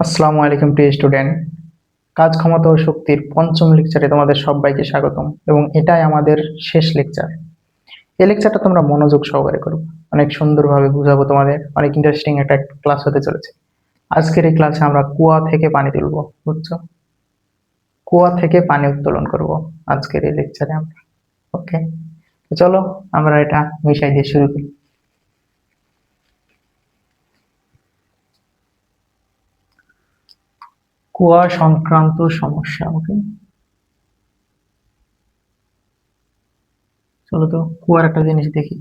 আসসালামু আলাইকুম প্রিয় স্টুডেন্ট। কাজ ক্ষমতা ও শক্তির পঞ্চম লেকচারে তোমাদের সবাইকে স্বাগতম এবং এটাই আমাদের শেষ লেকচার। এই লেকচারটা তোমরা মনোযোগ সহকারে করো, অনেক সুন্দরভাবে বুঝাবো তোমাদের, অনেক ইন্টারেস্টিং একটা ক্লাস হতে চলেছে। আজকের এই ক্লাসে আমরা কুয়া থেকে পানি তুলবো, বুঝছো? কুয়া থেকে পানি উত্তোলন করব আজকের এই লেকচারে আমরা। ওকে, চলো আমরা এটা বিষয় দিয়ে শুরু করি। কুয়া সংক্রান্ত সমস্যা। ওকে, চলো তো কুয়ার একটা জিনিস দেখি।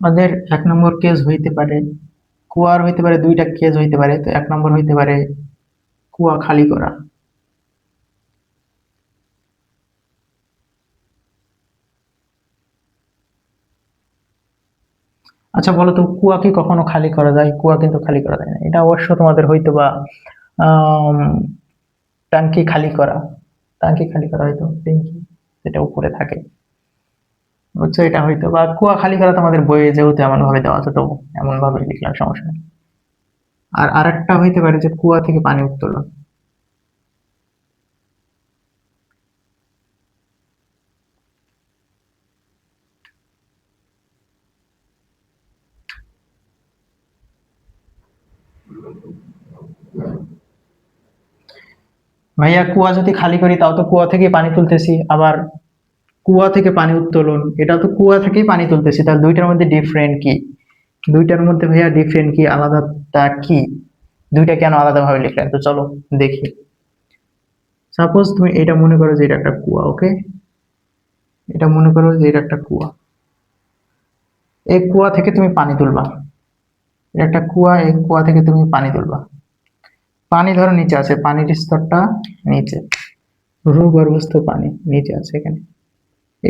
আমাদের এক নম্বর কেস হইতে পারে, কুয়ার হইতে পারে দুইটা কেস হইতে পারে। তো এক নম্বর হইতে পারে কুয়া খালি করা। আচ্ছা বলো তো, কুয়া কি কখনো খালি করা যায়? কুয়া কিন্তু খালি করা যায় না। এটা অবশ্য তোমাদের হয়তো বা আম, ট্যাঙ্কি খালি করা, ট্যাঙ্কি খালি করা হয়তো, ট্যাঙ্কি যেটা উপরে থাকে, বুঝছো? এটা হয়তো বা কুয়া খালি করা তোমাদের বইয়ে যেহেতু এমন ভাবে দেওয়া আছে, তো এমন ভাবে লিখলাম, সমস্যা নেই। আর আরেকটা হইতে পারে যে কুয়া থেকে পানি উত্তোলন। ভাইয়া কুয়া যদি খালি করি তাও তো কুয়া থেকে পানি তুলতেছি, আবার কুয়া থেকে পানি উত্তোলন, এটা তো কুয়া থেকেই পানি তুলতেছি। তাহলে দুইটার মধ্যে ডিফারেন্ট কি? দুইটার মধ্যে ভাইয়া ডিফারেন্ট কি, আলাদাটা কি? দুইটা কেন আলাদা ভাবে লিখলেন? তো চলো দেখি। সাপোজ তুমি এটা মনে করো যে এটা একটা কুয়া। ওকে, এটা মনে করো যে এটা একটা কুয়া। এই কুয়া থেকে তুমি পানি তুলবা, এটা একটা কুয়া, এই কুয়া থেকে তুমি পানি তুলবা। পানি ধরো নিচে আছে, পানির স্তরটা নিচে, ভূগর্ভস্থ পানি নিচে আছে। এখানে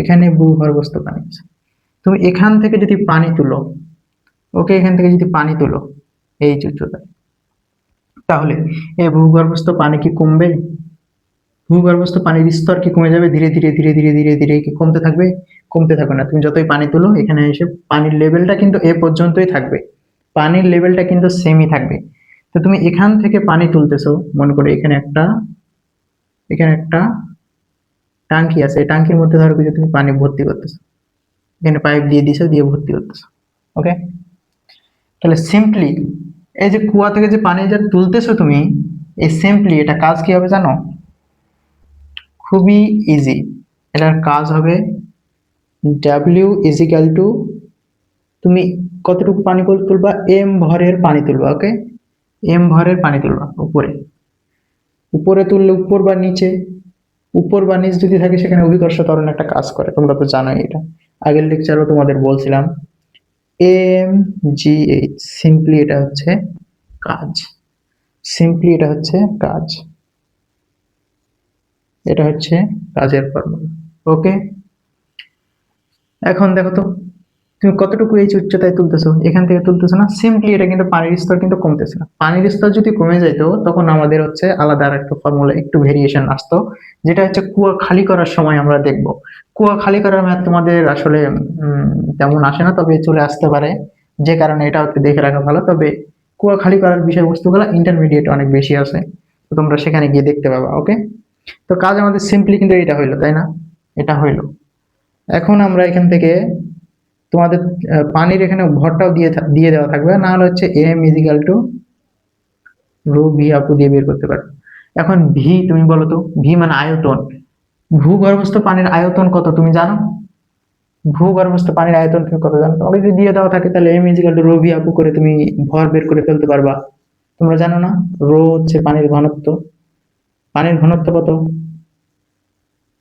এখানে ভূগর্ভস্থ পানি আছে। তুমি এখান থেকে যদি পানি তুলো, ওকে, এখান থেকে যদি পানি তুলো এই উচ্চতায়, তাহলে এই ভূগর্ভস্থ পানি কি কমবে? ভূগর্ভস্থ পানির স্তর কি কমে যাবে? ধীরে ধীরে ধীরে ধীরে ধীরে ধীরে কি কমতে থাকবে? কমতে থাকবে না। তুমি যতই পানি তুলো এখানে এসে পানির লেভেলটা কিন্তু এ পর্যন্তই থাকবে, পানির লেভেলটা কিন্তু সেমই থাকবে। তো তুমি এখান থেকে পানি তুলতেছো, মনে করো এখানে একটা টাঙ্কি আছে, এই টাঙ্কির মধ্যে ধরো কিছু তুমি পানি ভর্তি করতেছো, এখানে পাইপ দিয়ে দিছো, দিয়ে ভর্তি করতেছো। ওকে, তাহলে সিম্পলি এই যে কুয়া থেকে যে পানি যা তুলতেছো তুমি, এই সিম্পলি এটা কাজ কি হবে জানো? খুবই ইজি। এটার কাজ হবে ডাব্লিউ ইজিক্যাল টু, তুমি কতটুকু পানি তুলবা? এম ভরের পানি তুলবা। ওকে, এম ভরের পানি তুলবা উপরে। উপরে তুললে উপর বা নিচে, উপর বা নিচ যদি থাকে সেখানে অভিকর্ষ ত্বরণ একটা কাজ করে, তোমরা তো জানোই এটা, আগের লেকচারও তোমাদের বলছিলাম। এম জি এইচ, সিম্পলি এটা হচ্ছে কাজ, সিম্পলি এটা হচ্ছে কাজ, এটা হচ্ছে কাজের ফর্মুলা। ওকে, এখন দেখো তো তুমি কতটুকু এই উচ্চতায় তুলতেছো, এখান থেকে তুলতেছো না? সিম্পলি এটা কিন্তু পানির স্তর কিন্তু কমতেছে না। পানির স্তর যদি কমে যাইতো তখন আমাদের হচ্ছে আলাদা আর একটা ফর্মুলা, একটু ভেরিয়েশন আসতো, যেটা হচ্ছে কুয়া খালি করার সময় আমরা দেখব। কুয়া খালি করার ম্যাথ তোমাদের আসলে তেমন আসে না, তবে চলে আসতে পারে, যে কারণে এটা একটু দেখে রাখা ভালো। তবে কুয়া খালি করার বিষয়বস্তুগুলো ইন্টারমিডিয়েট অনেক বেশি আছে, তো তোমরা সেখানে গিয়ে দেখতে পাবা। ওকে, তো কাজ আমাদের সিম্পলি কিন্তু এটা হইলো, তাই না? এটা হইলো। এখন আমরা এখান থেকে তোমাদের পানির এখানে ভরটাও দিয়ে দেওয়া থাকবে, না হলে হচ্ছে m equal to rho v আপু দিয়ে বের করতে পারো। এখন ভি তুমি বলো তো, ভি মানে আয়তন। ভূগর্ভস্থ পানির আয়তন কত তুমি জানো? ভূগর্ভস্থ পানির আয়তন তুমি কত জানো? তোমাকে যদি দিয়ে দেওয়া থাকে তাহলে m equal to rho v আপু করে তুমি ভর বের করে ফেলতে পারবা। তোমরা জানো না, রো হচ্ছে পানির ঘনত্ব। পানির ঘনত্ব কত?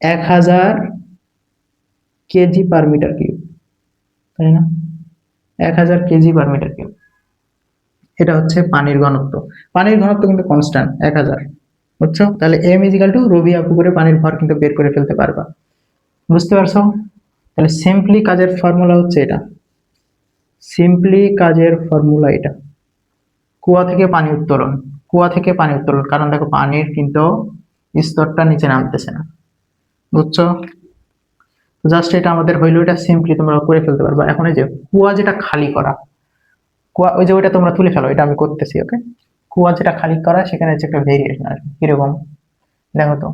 1000 কেজি পার মিটার কিউব, তাই না? 1000 কেজি পার মিটার কিউব, এটা হচ্ছে পানির ঘনত্ব। পানির ঘনত্ব কিন্তু কনস্ট্যান্ট 1000, বুঝছো? তাহলে এম ইজিক্যাল টু রবি আপু করে পানির ভর কিন্তু বের করে ফেলতে পারবা। বুঝতে পারছো? তাহলে সিম্পলি কাজের ফর্মুলা হচ্ছে এটা, সিম্পলি কাজের ফর্মুলা এটা। কুয়া থেকে পানি উত্তোলন, কুয়া থেকে পানি উত্তোলন, কারণ দেখো পানির কিন্তু স্তরটা নিচে নামতেছে না, বুঝছো? জাস্ট এটা আমাদের হইলো, এটা সিম্পলি তোমরা করে ফেলতে পারবা। এখন এই যে কুয়া যেটা খালি করা, কুয়া ওই যে ওইটা তোমরা তুলে ফেলো, এটা আমি করতেছি। ওকে, কুয়া যেটা খালি করা সেখানে হচ্ছে একটা ভেরিয়েশন আসবে কিরকম। দেখো তো,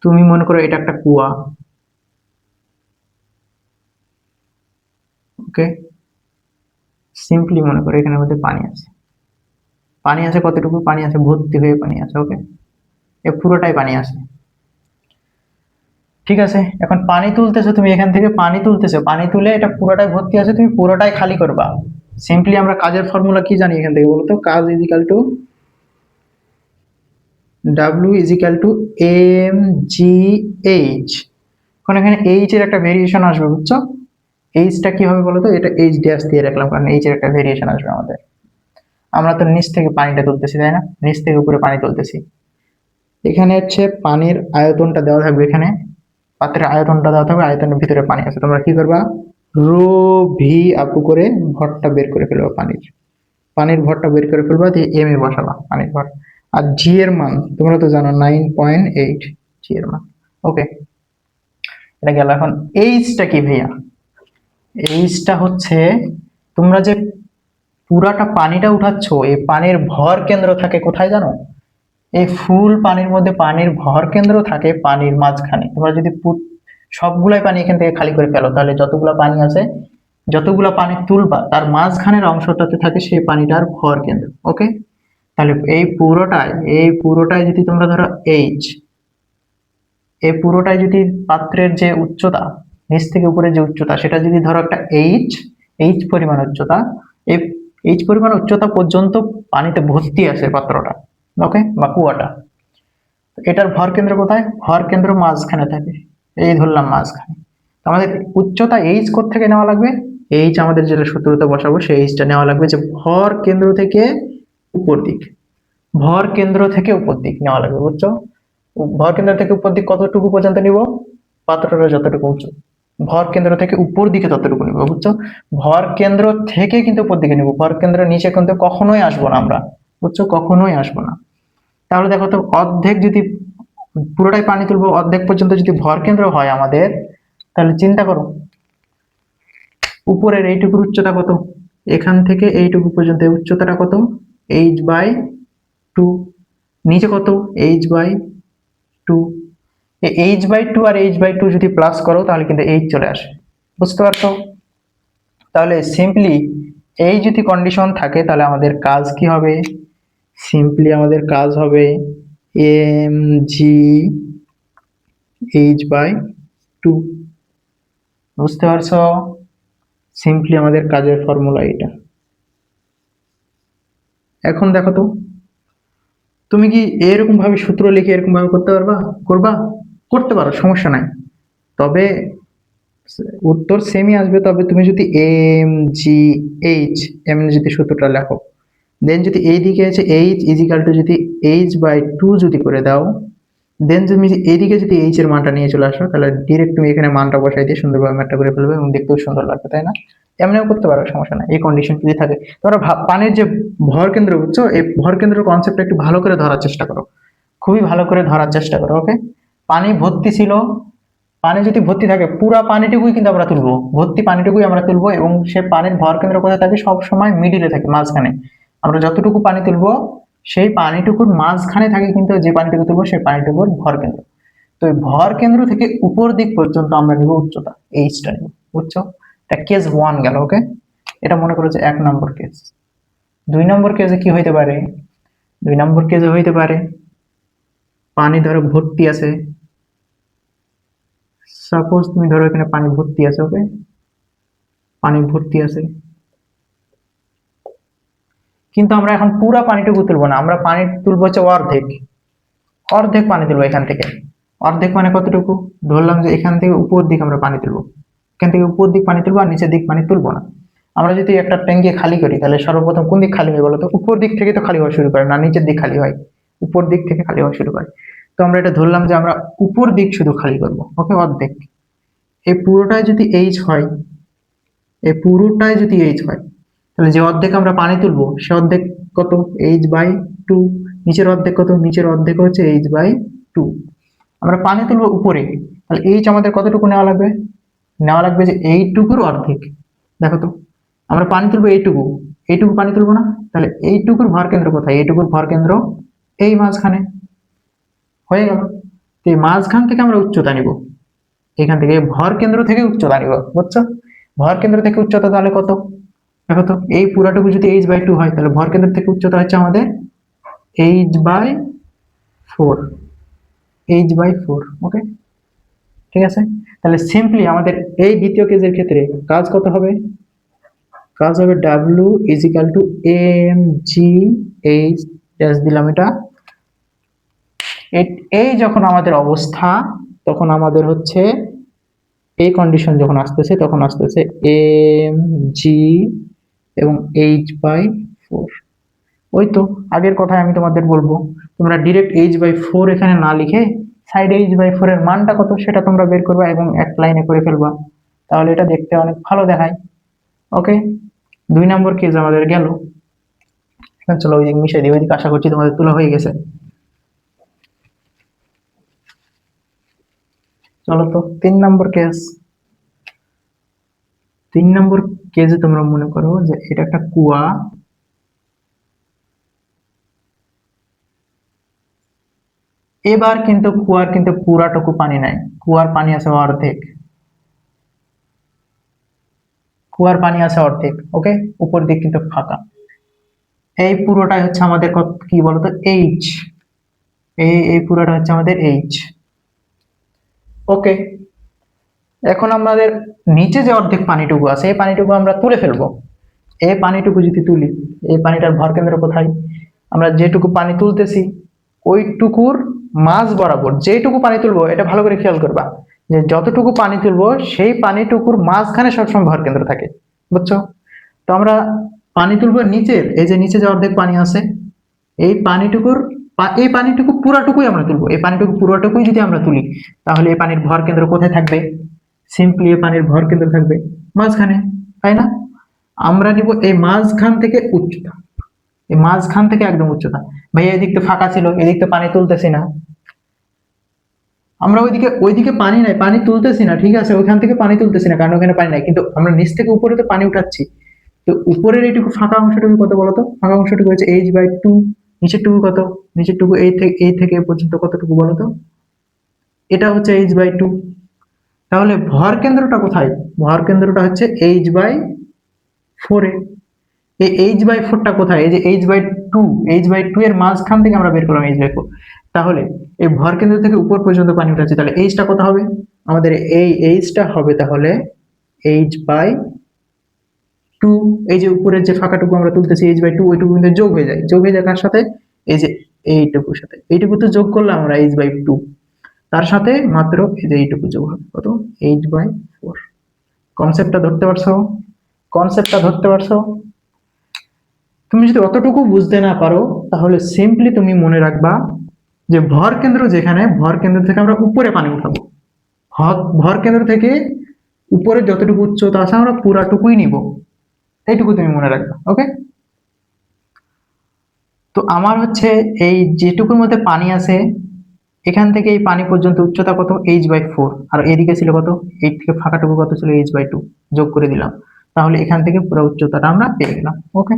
তুমি মনে করো এটা একটা কুয়া, ওকে, সিম্পলি মনে করো এখানের মধ্যে পানি আছে। পানি আছে কতটুকু? পানি আছে ভর্তি হয়ে পানি আছে, ওকে, এ পুরোটাই পানি আছে। ঠিক আছে, এখন পানি তুলতেছো তুমি, এখান থেকে পানি তুলতেছো, পানি তুলে এটা পুরোটাই ভর্তি আছে, তুমি পুরোটাই খালি করবা। সিম্পলি আমরা কাজের ফর্মুলা কি জানি এখান থেকে বলতো? কাজ ইজিক্যাল টু ডাব্লিউ equal to m g h. এখন এখানে এইচ এর একটা ভেরিয়েশন আসবে, বুঝছো? এইচটা কি হবে বলতো? এটা এইচ ড্যাশ দিয়ে রাখলাম কারণ এইচ এর একটা ভেরিয়েশন আসবে আমাদের। আমরা তো নিচ থেকে পানিটা তুলতেছি, তাই না? নিচ থেকে উপরে পানি তুলতেছি। এখানে হচ্ছে পানির আয়তনটা দেওয়া থাকবে, এখানে পাত্রের আয়তনটা দেওয়া থাকবে, আয়তনের ভিতরে পানি আছে। তোমরা কি করবা? রো ভি আপু করে ভরটা বের করে ফেলবা, পানির ভরটা বের করে ফেলবা, দিয়ে এম এ বসাবা পানির ভর। আর জি এর মান তোমরা তো জানো 9.8 জি এর মান, ওকে, এটা গেল। এখন এইচটা কি ভাইয়া? এইচটা হচ্ছে তোমরা যে পুরাটা পানিটা উঠাচ্ছ, এই পানির ভর কেন্দ্র থাকে কোথায় জানো? এই ফুল পানির মধ্যে পানির ভর কেন্দ্র থাকে পানির মাঝখানে। তোমরা যদি সবগুলাই পানি এখান থেকে খালি করে ফেলো, তাহলে যতগুলা পানি আছে, যতগুলা পানি তুলবা তার মাঝখানের অংশটাতে থাকে সেই পানিটার ভর কেন্দ্র, ওকে। তাহলে এই পুরোটাই যদি তোমরা ধরো এইচ, এই পুরোটাই যদি পাত্রের যে উচ্চতা, নিচ থেকে উপরে যে উচ্চতা, সেটা যদি ধরো একটা এইচ, এইচ পরিমাণ উচ্চতা, এই এইচ পরিমাণ উচ্চতা পর্যন্ত পানিতে ভর্তি আছে পাত্রটা, ওকে, বা কুয়াটা। এটার ভর কেন্দ্র কোথায়? ভর কেন্দ্র মাঝখানে থাকে, এই ধরলাম মাঝখানে। তো আমাদের উচ্চতা এইচ থেকে নেওয়া লাগবে, এইচ আমাদের যেটা সূত্রতে বসাবো সেই এইচটা নেওয়া লাগবে যে ভর কেন্দ্র থেকে উপর দিক, ভর কেন্দ্র থেকে উপর দিক নেওয়া লাগবে, বুঝছো? ভর কেন্দ্র থেকে উপর দিক কতটুকু পর্যন্ত নিব? পাত্রটা যতটুকু উঁচু, ভর কেন্দ্র থেকে উপর দিকে ততটুকু নিব, বুঝছো? ভর কেন্দ্র থেকে কিন্তু উপর দিকে নিব, ভর কেন্দ্র নিচে কিন্তু কখনোই আসবো না আমরা, বুঝছো, কখনোই আসবো না। তাহলে দেখো তো, অর্ধেক যদি পুরোটাই পানি তুলবো, অর্ধেক পর্যন্ত যদি ভর কেন্দ্র হয় আমাদের, তাহলে চিন্তা করো উপরের এইটুকুর উচ্চতা কত, এখান থেকে এইটুকু পর্যন্ত উচ্চতাটা কত? h/2। নিচে কত? h/2। h/2 আর h/2 যদি প্লাস করো তাহলে কিন্তু এইচ চলে আসে, বুঝতে পারছো? তাহলে সিম্পলি এই যদি কন্ডিশন থাকে তাহলে আমাদের কাজ কি হবে? সিম্পলি আমাদের কাজ হবে এম জি h/2, বুঝতে পারছো? সিম্পলি আমাদের কাজের ফর্মুলা এটা। এখন দেখো তো, তুমি কি এরকম ভাবে সূত্র লিখে এরকম ভাবে করতে পারবা? করবা? করতে পারো, সমস্যা নাই। তবে উত্তর সেমই আসবে, তবে তুমি যদি এম জি এইচ এম যদি সূত্রটা লেখো, দেন যদি এইদিকে আছে এইচ ইজিক্যাল টু যদি h/2 যদি করে দাও, দেন তুমি এইদিকে যদি এইচ এর মানটা নিয়ে চলে আসো, তাহলে ডিরেক্ট তুমি এখানে মানটা বসাই দিয়ে সুন্দরভাবে ম্যাথটা করে ফেলবে এবং দেখতেও সুন্দর লাগবে, তাই না? এমনিও করতে পারো, সমস্যা নাই। এই কন্ডিশন যদি থাকে, তোমরা পানির যে ভর কেন্দ্র, বুঝছো, এই ভর কেন্দ্রের কনসেপ্টটা একটু ভালো করে ধরার চেষ্টা করো, খুবই ভালো করে ধরার চেষ্টা করো, ওকে। পানি ভর্তি ছিল, পানি যদি ভর্তি থাকে পুরো পানিটুকুই কিন্তু আমরা তুলবো, ভর্তি পানিটুকুই আমরা তুলবো, এবং সে পানির ভর কেন্দ্র কোথায় থাকে? সব সময় মিডিলে থাকে, মাঝখানে। আমরা যতটুকু পানি তুলবো সেই পানিটুকুর মাঝখানে থাকে কিন্তু যে পানিটুকু তুলবো সেই পানিটুকুর ভর কেন্দ্র। তো এই ভর কেন্দ্র থেকে উপর দিক পর্যন্ত আমরা নিব উচ্চতা, এইচটা নিব, বুঝছো? এটা কেস 1 গেল, ওকে। এটা মনে করো যে 1 নম্বর কেস। 2 নম্বর কেসে কি হইতে পারে? 2 নম্বর কেসে হইতে পারে পানি ধরো ভর্তি আছে, সাপোজ তুমি ধরো এখানে পানি ভর্তি আছে, ওকে, পানি ভর্তি আছে, কিন্তু আমরা এখন পুরো পানিটুকু তুলবো না, আমরা পানি তুলবো হচ্ছে অর্ধেক, অর্ধেক পানি তুলবো এখান থেকে। অর্ধেক মানে কতটুকু? ধরলাম যে এখান থেকে উপর দিক আমরা পানি তুলবো, এখান থেকে উপর দিক পানি তুলবো আর নিচের দিক পানি তুলবো না। আমরা যদি একটা ট্যাঙ্কি খালি করি তাহলে সর্বপ্রথম কোন দিক খালি হয় বলতো? উপর দিক থেকে তো খালি হওয়া শুরু করে, না নিচের দিক খালি হয়? উপর দিক থেকে খালি হওয়া শুরু করে। তো আমরা এটা ধরলাম যে আমরা উপর দিক শুধু খালি করবো, ওকে, অর্ধেক। এই পুরোটাই যদি এইচ হয়, এই পুরোটাই যদি এইচ হয়, তাহলে যে অর্ধেক আমরা পানি তুলবো সে অর্ধেক কত? h/2। নিচের অর্ধেক কত? নিচের অর্ধেক হচ্ছে h/2। আমরা পানি তুলবো উপরে, তাহলে এইচ আমাদের কতটুকু নেওয়া লাগবে? নেওয়া লাগবে যে এইটুকুর অর্ধেক। দেখো তো, আমরা পানি তুলবো এইটুকু, এইটুকু পানি তুলবো না, তাহলে এইটুকুর ভর কেন্দ্র কোথায়? এইটুকুর ভর কেন্দ্র এই মাঝখানে। হয়ে গেল। তো এই মাঝখান থেকে আমরা উচ্চতা নিব, এখান থেকে ভর কেন্দ্র থেকে উচ্চতা নিব, বুঝছো? ভর কেন্দ্র থেকে উচ্চতা তাহলে কত? দেখো তো, এই পুরাটুকু যদি h/2 হয়, তাহলে ভর কেন্দ্র থেকে উচ্চতা হচ্ছে আমাদের h/4। h/4, ওকে, ঠিক আছে। তাহলে সিম্পলি আমাদের এই দ্বিতীয় কেসের ক্ষেত্রে কাজ কত হবে? কাজ হবে W = mgh ড্যাশ দিলাম এটা। এই যখন আমাদের অবস্থা, তখন আমাদের হচ্ছে এই কন্ডিশন যখন আসতেছে, তখন আসতেছে mg এবং h/4। ওই তো আগের কথায় আমি তোমাদের বলবো, তোমরা ডিরেক্ট h/4 এখানে না লিখে সাইডে h/4 এর মানটা কত সেটা তোমরা বের করবা এবং এক লাইনে করে ফেলবা, তাহলে এটা দেখতে অনেক ভালো দেখায়। ওকে, 2 নম্বর কেস আমাদের গেল। এখন চলো ওই দিক মিশাই দিই, ওইদিকে আশা করছি তোমাদের তোলা হয়ে গেছে। চলো তো 3 নম্বর কেস। 3 নম্বর কেসে তোমরা মনে করো যে এটা একটা কুয়া, এবার কিন্তু কুয়ার কিন্তু পুরাটুকু পানি নাই, কুয়ার পানি আছে অর্ধেক। কুয়ার পানি আছে অর্ধেক, ওকে, উপর দিক কিন্তু ফাঁকা। এই পুরোটাই হচ্ছে আমাদের কি বলতো? এইচ। এই পুরোটা হচ্ছে আমাদের এইচ। ওকে, এখন আমাদের নিচে যে অর্ধেক পানিটুকু আছে, এই পানিটুকু আমরা তুলে ফেলবো। এই পানিটুকু যদি তুলি, এই পানিটার ভর কেন্দ্র কোথায়? আমরা যেটুকু পানি তুলতেছি ওইটুকুর মাঝ বরাবর যেটুকু পানি তুলবো, এটা ভালো করে খেয়াল করবা যে যতটুকু পানি তুলবো সেই পানিটুকুর মাঝখানে সবসময় ভর কেন্দ্র থাকে, বুঝছো? তো আমরা পানি তুলবো নিচের, এই যে নিচে যে অর্ধেক পানি আছে, এই পানিটুকু পুরাটুকুই আমরা তুলবো। এই পানিটুকু পুরোটুকুই যদি আমরা তুলি, তাহলে এই পানির ভর কেন্দ্র কোথায় থাকবে? সিম্পলি এই পানির ভর কেন্দ্র থাকবে মাঝখানে, তাই না? আমরা নিব এই মাঝখান থেকে উচ্চতা, এই মাঝখান থেকে একদম উচ্চতা। ভাই এদিক তো ফাঁকা ছিল, এদিক তো পানি তুলতেছি না, আমরা ওইদিকে পানি নাই, পানি তুলতেছি না, ঠিক আছে, ওইখান থেকে পানি তুলতেছি না কারণ ওখানে পানি নাই, কিন্তু আমরা নিচ থেকে উপরে তো পানি উঠাচ্ছি। তো উপরের এইটুকু ফাঁকা অংশটুকু কত বলতো? ফাঁকা অংশটুকু হচ্ছে h/2। নিচের টুকু কত? নিচের টুকু এই থেকে এ পর্যন্ত কতটুকু বলতো? এটা হচ্ছে h/2। তাহলে ভর কেন্দ্রটা কোথায়? ভর কেন্দ্রটা হচ্ছে h/4 এ। এই h/4টা কোথায়? এই যে h/2, h/2 এর মাঝখান থেকে আমরা বের করলাম h/4। তাহলে এই ভর কেন্দ্র থেকে উপর পর্যন্ত পানি উঠাচ্ছে, তাহলে এইচটা কত হবে? আমাদের এই এইচটা হবে তাহলে h/2। এই যে উপরের যে ফাঁকাটুকু আমরা তুলতেছি h/2, ওইটুকু কিন্তু যোগ হয়ে যায়। যোগ হয়ে যায় কার সাথে? এই যে এইটুকুর সাথে। এইটুকু তো যোগ করলাম আমরা h/2, তার সাথে মাত্র এই যে এইটুকু যোগ হবে, কত? h/4। কনসেপ্টটা ধরতে পারছো? কনসেপ্টটা ধরতে পারছো? তুমি যদি অতটুকু বুঝতে না পারো, তাহলে সিম্পলি তুমি মনে রাখবা যে ভর কেন্দ্র যেখানে, ভর কেন্দ্র থেকে আমরা উপরে পানি উঠাবো। ভর কেন্দ্র থেকে উপরে যতটুকু উচ্চতা আছে আমরা পুরাটুকুই নিব, এইটুকু তুমি মনে রাখবা। ওকে, তো আমার হচ্ছে এই যেটুকুর মধ্যে পানি আছে, এখান থেকে এই পানি পর্যন্ত উচ্চতা কত? h/4। আর এদিকে ছিল কত? এই থেকে ফাঁকাটুকু কত ছিল? h/2। যোগ করে দিলাম, তাহলে এখান থেকে পুরো উচ্চতাটা আমরা পেয়ে গেলাম। ওকে,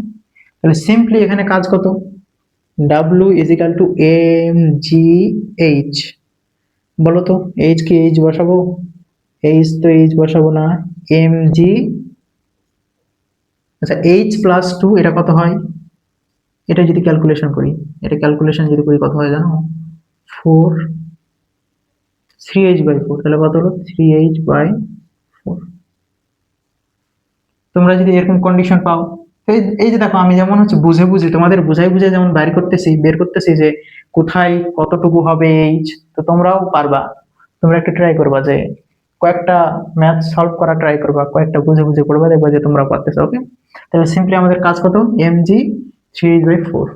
তাহলে সিম্পলি এখানে কাজ কত? W = mgh। বলো তো, h কি h বসাবো? h তো h বসাবো না, mg। আচ্ছা, h+2 এটা কত হয়? এটা যদি ক্যালকুলেশন করি, এটা ক্যালকুলেশন যদি করি কত হয় জানো? 4 3h/4, তাহলে কত হলো? 3h/4। তোমরা যদি এরকম কন্ডিশন পাও, এই যে দেখো, আমি যেমন হচ্ছে বুঝে বুঝে তোমাদের বুঝাই বুঝে যেমন বের করতেছি যে কোথায় কতটুকু হবে এইচ, তো তোমরাও পারবা। তোমরা একটু ট্রাই করবা যে কয়েকটা ম্যাথ সলভ করা ট্রাই করবা, কয়েকটা বুঝে বুঝে করবা, দেখবা যে তোমরা পারতেছো। ওকে, তাহলে সিম্পলি আমাদের কাজ কত? mg 3h/4।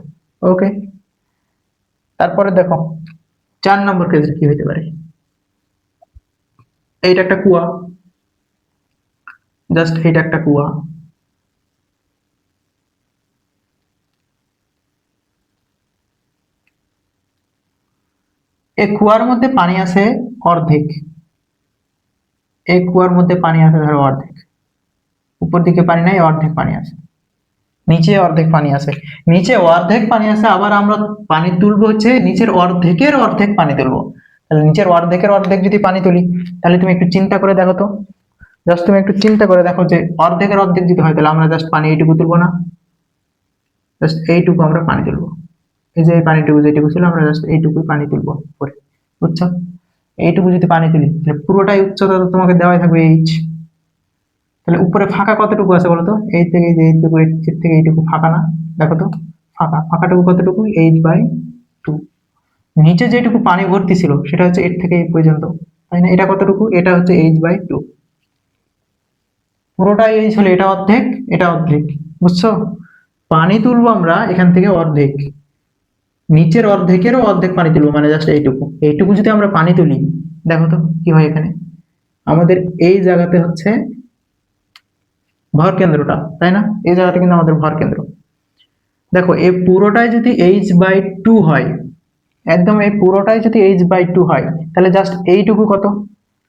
ওকে, তারপরে দেখো 4 নম্বর কেসে কি হতে পারে। এইটা একটা কুয়া, জাস্ট এইটা একটা কুয়া। এই কুয়ার মধ্যে পানি আছে অর্ধেক, এই কুয়ার মধ্যে পানি আছে ধরো অর্ধেক, উপর দিকে পানি নাই, অর্ধেক পানি আছে। নিচে অর্ধেক পানি আছে, নিচে অর্ধেক পানি আছে, আবার আমরা পানি তুলবো হচ্ছে নিচের অর্ধেকের অর্ধেক পানি তুলবো। তাহলে নিচের অর্ধেকের অর্ধেক যদি পানি তুলি, তাহলে তুমি একটু চিন্তা করে দেখো তো, জাস্ট তুমি একটু চিন্তা করে দেখো যে অর্ধেকের অর্ধেক যদি হয় তাহলে আমরা জাস্ট পানি এইটুকু তুলবো না, জাস্ট এইটুকু আমরা পানি তুলবো। এই যে এই পানিটুকু যেটুকু ছিল আমরা জাস্ট এইটুকুই পানি তুলবো পরে, বুঝছো? এইটুকু যদি পানি তুলি তাহলে পুরোটাই উচ্চতা তো তোমাকে দেওয়াই থাকবে এইচ। তাহলে উপরে ফাঁকা কতটুকু আছে বলতো? এই থেকে এই যে এইটুকু, এর থেকে এইটুকু ফাঁকা না? দেখো তো ফাঁকাটুকু কতটুকু? h/2। নিচে যেটুকু পানি ভর্তি ছিল সেটা হচ্ছে এর থেকে এই পর্যন্ত, তাই না? এটা কতটুকু? এটা হচ্ছে h/2। পুরোটাই এইচ হলে এটা অর্ধেক, এটা অর্ধেক, বুঝছো? পানি তুলবো আমরা এখান থেকে অর্ধেক, নিচের অর্ধেকেরও অর্ধেক পানি তুলবো, মানে জাস্ট এইটুকু। এইটুকু যদি আমরা পানি তুলি, দেখো তো কি হয় এখানে। আমাদের এই জায়গাতে হচ্ছে ভর কেন্দ্রটা, তাই না? এই জায়গাটা কিন্তু আমাদের ভর কেন্দ্র। দেখো এই পুরোটাই যদি h/2 হয়, একদম এই পুরোটাই যদি h/2 হয়, তাহলে জাস্ট এইটুকু কত?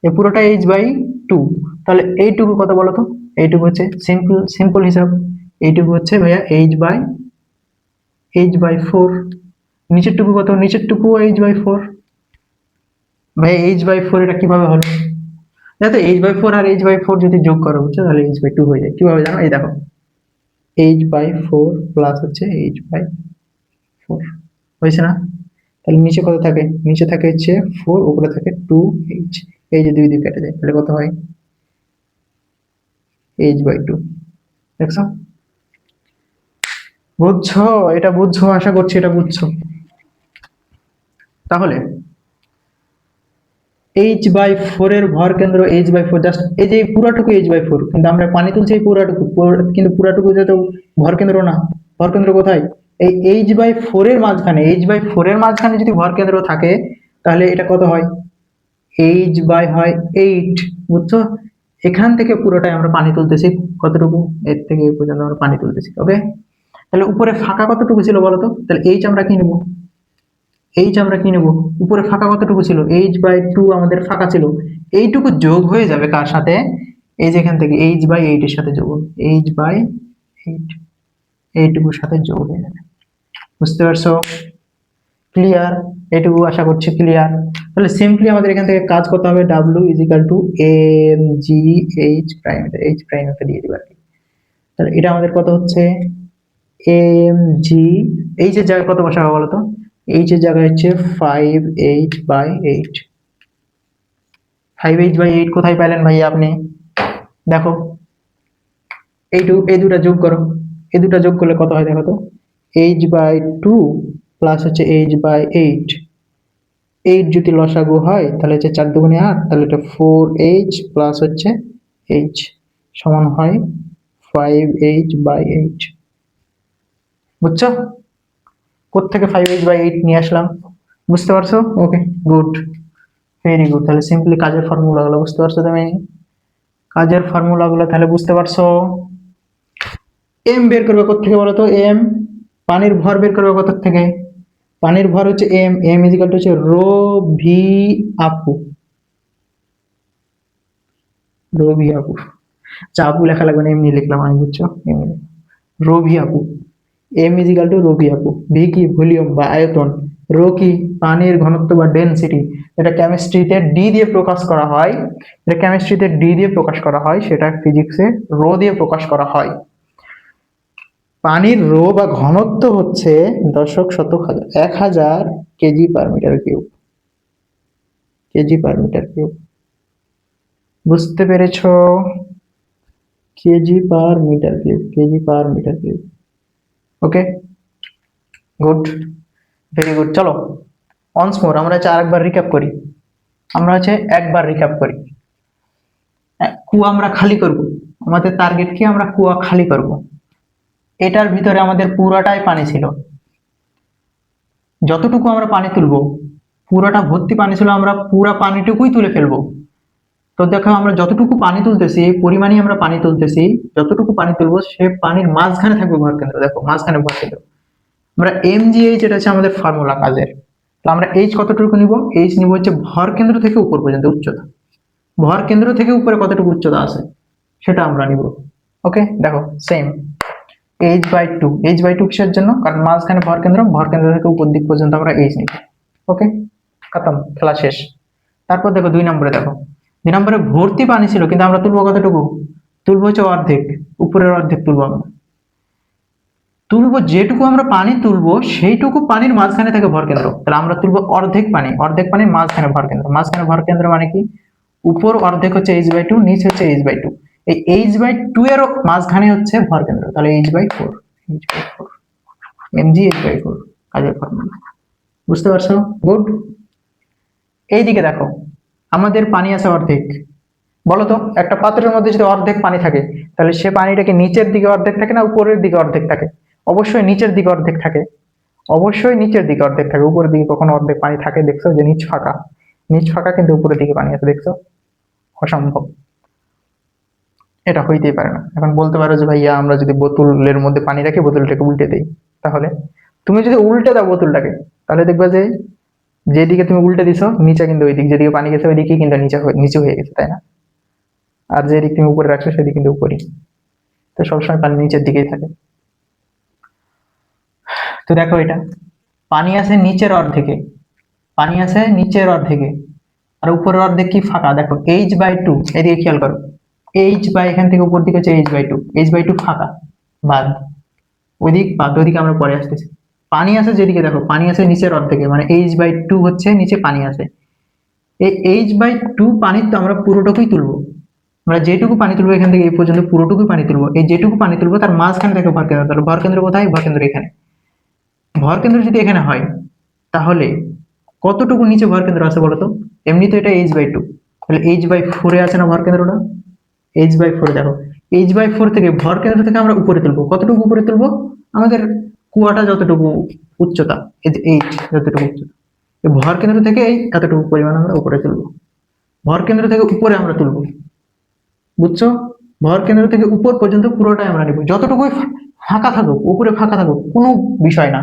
এই পুরোটাই h/2, তাহলে এইটুকু কত বলো তো? এইটুকু হচ্ছে সিম্পল সিম্পল হিসাব, এইটুকু হচ্ছে ভাইয়া h/4। নিচেরটুকু কত? নিচেরটুকু h/4। ভাই h/4 এটা কিভাবে হলো? দেখো h/4 আর h/4 যদি যোগ করো, বুঝছো, তাহলে h/2 হয়ে যায়। কিভাবে জানো? এই দেখো, h/4 প্লাস হচ্ছে h/4 হয়েছে না? তাহলে নিচে কত থাকে? নিচে থাকে হচ্ছে 4, উপরে থাকে 2h। এই যে দুই দুই কেটে যায়, তাহলে কত হয়? h/2। দেখছো? বুঝছো? এটা বুঝছো, আশা করছি এটা বুঝছো। তাহলে h/4 এর ভর কেন্দ্র h/4, জাস্ট এই যে পুরাটুকু h/4, কিন্তু আমরা পানি তুলছি এই পুরাটুকু, কিন্তু পুরাটুকু তো ভর কেন্দ্র না। ভর কেন্দ্র কোথায়? এই h/4 এর মাঝখানে, h/4 এর মাঝখানে যদি ভর কেন্দ্র থাকে, তাহলে এটা কত হয়? h/8। বুঝছো? এখান থেকে পুরোটাই আমরা পানি তুলতেছি, কতটুকু? এর থেকে এই পর্যন্ত আমরা পানি তুলতেছি। ওকে, তাহলে উপরে ফাঁকা কতটুকু ছিল বলতো? তাহলে h আমরা কি নেবো? আমরা কি নেব? উপরে ফাঁকা কতটুকু ছিল? h/2 আমাদের ফাঁকা ছিল। এইটুকু যোগ হয়ে যাবে কার সাথে? এই যে এখান থেকে h/8 এর সাথে যোগ হবে। h/8 এইটুকুর সাথে যোগ হয়ে যাবে। বুঝতে পারছো? ক্লিয়ার? এটুকু আশা করছি ক্লিয়ার। তাহলে সিম্পলি আমাদের এখান থেকে কাজ করতে হবে, w mg h prime, h prime একটা দিয়ে দিবা। তাহলে এটা আমাদের কত হচ্ছে? mg, এই যে জায়গায় কত বসাবো বলতো? h এর জায়গায় হচ্ছে 5h/8। 5h/8 কোথায় পেলেন ভাই আপনি? দেখো এই দুটা যোগ করো, এই দুটা যোগ করলে কত হয় দেখো তো? h/2 প্লাস হচ্ছে h/8। 8 যদি লসাগু হয় তাহলে হচ্ছে 4 দুগুণে 8, তাহলে এটা 4h প্লাস হচ্ছে h সমান হয় 5h/8। বুঝছো কোত্থেকে 5h/8 নিয়ে আসলাম? বুঝতে পারছো? ওকে, গুড, ভেরি গুড। তাহলে সিম্পলি কাজের ফর্মুলা গুলো বুঝতে পারছো তুমি? কাজের ফর্মুলা গুলো তাহলে বুঝতে পারছো? এম বের করবে কোত্থেকে বলো তো? এম, পানির ভর বের করবে কোথা থেকে? পানির ভর হচ্ছে এম ইজিক্যাল টু হচ্ছে রো ভি আপু, রো ভি আপু। আচ্ছা, আপু লেখা লাগবে না, এমনি লিখলাম আমি, বুঝছো? এমনি রো ভি আপু, m equal to rho v আপু। ভি কি? ভলিউম বা আয়তন। রো কি? পানির ঘনত্ব বা ডেনসিটি। এটা কেমিস্ট্রিতে ডি দিয়ে প্রকাশ করা হয়, এটা কেমিস্ট্রিতে ডি দিয়ে প্রকাশ করা হয়, সেটা ফিজিক্সে রো দিয়ে প্রকাশ করা হয়। পানির রো বা ঘনত্ব হচ্ছে দশক শতক হাজার, 1000 kg per metre cube, kg per metre cube. বুঝতে পেরেছো? Kg per metre cube, kg per metre cube. Okay, good, very good. চলো অনস মোর আমরা হচ্ছে আরেকবার রিক্যাপ করি, আমরা হচ্ছে একবার রিক্যাপ করি। কুয়া আমরা খালি করব, আমাদের টার্গেট কি? আমরা কুয়া খালি করব। এটার ভিতরে আমাদের পুরাটাই পানি ছিল, যতটুকু আমরা পানি তুলবো পুরাটা ভর্তি পানি ছিল, আমরা পুরা পানিটুকুই তুলে ফেলবো। তো দেখো আমরা যতটুকু পানি তুলতেছি এই পরিমাণই আমরা পানি তুলতেছি, যতটুকু পানি তুলবো সে পানির মাঝখানে থাকবে ভর কেন্দ্র। দেখো মাঝখানে ভর কেন্দ্র। আমরা mgh, এটা হচ্ছে আমাদের ফর্মুলা কাজের। তো আমরা h কতটুকু নিব? h নিব হচ্ছে ভর কেন্দ্র থেকে উপর পর্যন্ত উচ্চতা, ভর কেন্দ্র থেকে উপরে কতটুকু উচ্চতা আছে সেটা আমরা নিব। ওকে, দেখো সেম h/2, h/2 কিসের জন্য? কারণ মাঝখানে ভরকেন্দ্র থেকে উপর দিক পর্যন্ত আমরা h নিব। ওকে, খতম, খেলা শেষ। তারপর দেখো 2 নম্বরে, দেখো 2 নম্বরে ভর্তি পানি ছিল, কিন্তু আমরা তুলবো কতটুকু? তুলবো হচ্ছে অর্ধেক, উপরের অর্ধেক তুলবো আমরা। তুলবো যেটুকু আমরা পানি তুলবো সেইটুকু পানির মাঝখানে থাকে ভরকেন্দ্র, তাহলে আমরা তুলবো অর্ধেক পানি, অর্ধেক পানির মাঝখানে ভরকেন্দ্র। মাঝখানে ভরকেন্দ্র মানে কি? উপর অর্ধেক হচ্ছে h/2, নিচ হচ্ছে h/2। এই h/2 এর মাঝখানে হচ্ছে ভরকেন্দ্র, তাহলে h/4, h/4 mg h/4 কাজের ফর্মুলা। বুঝতে পারছো? গুড। এইদিকে দেখো, আমাদের পানি আছে অর্ধেক। বলতো একটা পাত্রের মধ্যে যদি অর্ধেক পানি থাকে, তাহলে সে পানিটাকে নিচের দিকে অর্ধেক থাকে না উপরের দিকে অর্ধেক থাকে? অবশ্যই নিচের দিকে অর্ধেক থাকে, অবশ্যই নিচের দিকে অর্ধেক থাকে। উপরের দিকে কখনো অর্ধেক পানি থাকে দেখছো? যে নিচ ফাঁকা, নিচ ফাঁকা কিন্তু উপরের দিকে পানি আছে, দেখছো? অসম্ভব, এটা হইতেই পারে না। এখন বলতে পারো যে ভাইয়া আমরা যদি বোতলের মধ্যে পানি রাখি, বোতলটাকে উল্টে দেই, তাহলে তুমি যদি উল্টে দাও বোতলটাকে, তাহলে দেখবে যে যেদিকে তুমি উল্টে দিছো নিচে কিন্তু ওই দিক, যেদিকে পানি গেছে ওই দিকে কিন্তু নিচে হয়ে গেছে, তাই না? আর যেদিক তুমি উপরে রাখছো সেদিক কিন্তু উপরে, তো সবসময় পানি নিচের দিকেই থাকে। তো দেখো, এটা পানি আছে নিচের অর্ধেকে, পানি আছে নিচের অর্ধেকে, আর উপরের অর্ধেক কি? ফাঁকা। দেখো h/2, এদিকে খেয়াল করো, এখান থেকে উপর দিকে হচ্ছে h/2, h/2 ফাঁকা, বাদ, ওইদিক বাদ, ওইদিকে আমরা পরে আসতেছি। পানি আছে যেদিকে, দেখো পানি আছে নিচের অর্ধেকে, মানে h/2 হচ্ছে নিচে পানি আছে। এই h/2 পানি তো আমরা পুরোটুকুই তুলবো, আমরা যেটুকু পানি তুলবো এখান থেকে এই পর্যন্ত পুরোটুকুই পানি তুলবো। এই যেটুকু পানি তুলবো তার মাঝখানে থেকে ভরকেন্দ্র, তাহলে ভরকেন্দ্র কোথায়? ভরকেন্দ্র এখানে। ভরকেন্দ্র যদি এখানে হয়, তাহলে কতটুকু নিচে ভরকেন্দ্র আছে বলতো? এমনি তো এটা h/2, তাহলে h/4 আছে না ভরকেন্দ্রটা? h/4, দেখো h/4 থেকে ভরকেন্দ্র থেকে আমরা উপরে তুলবো, কতটুকু উপরে তুলবো? আমাদের কুয়াটা যতটুকু উচ্চতা, এই যে h যতটুকু উচ্চতা, এই ভরকেন্দ্র থেকে এই এতটুকু পরিমাণ আমরা উপরে তুলবো। ভরকেন্দ্র থেকে উপরে আমরা তুলবো, বুঝছো? ভরকেন্দ্র থেকে উপর পর্যন্ত পুরোটাই আমরা নিব, যতটুকুই ফাঁকা থাকুক, উপরে ফাঁকা থাকুক কোনো বিষয় না,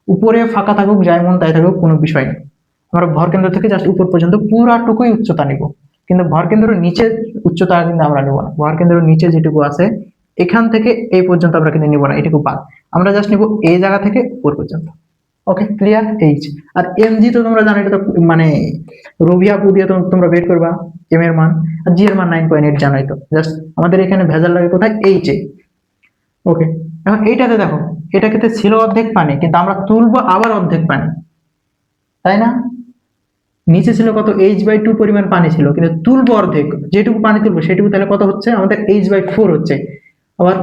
উপরে ফাঁকা থাকুক, যাই মন তাই থাকুক, কোনো বিষয় না। আমরা ভরকেন্দ্র থেকে জাস্ট উপর পর্যন্ত পুরাটুকুই উচ্চতা নিব, কিন্তু ভরকেন্দ্র নিচের উচ্চতা কিন্তু আমরা নিব না। ভরকেন্দ্র নিচে যেটুকু আছে এখান থেকে এই পর্যন্ত আমরা কিন্তু নিব না, এটুকু বাদ। আমরা জাস্ট নিব এই জায়গা থেকে উপর পর্যন্ত। Okay, clear? H R M G তো তোমরা জানো, এটা তো মানে রবি আপু দিয়ে তোমরা বের করবা এম এর মান, আর জি এর মান 9.8 জানোই তো। জাস্ট আমাদের এখানে ভেজাল লাগে কোথায়? H A. ওকে, এখন এইটাতে দেখো, এটা ক্ষেত্রে ছিল অর্ধেক পানি, কিন্তু আমরা তুলবো আবার অর্ধেক পানি, তাই না? নিচে ছিল কত? h/2 পরিমাণ পানি ছিল, কিন্তু তুলবো অর্ধেক, যেটুকু পানি তুলবো সেটুকু, তাহলে কত হচ্ছে? আমাদের h/4 হচ্ছে। আবার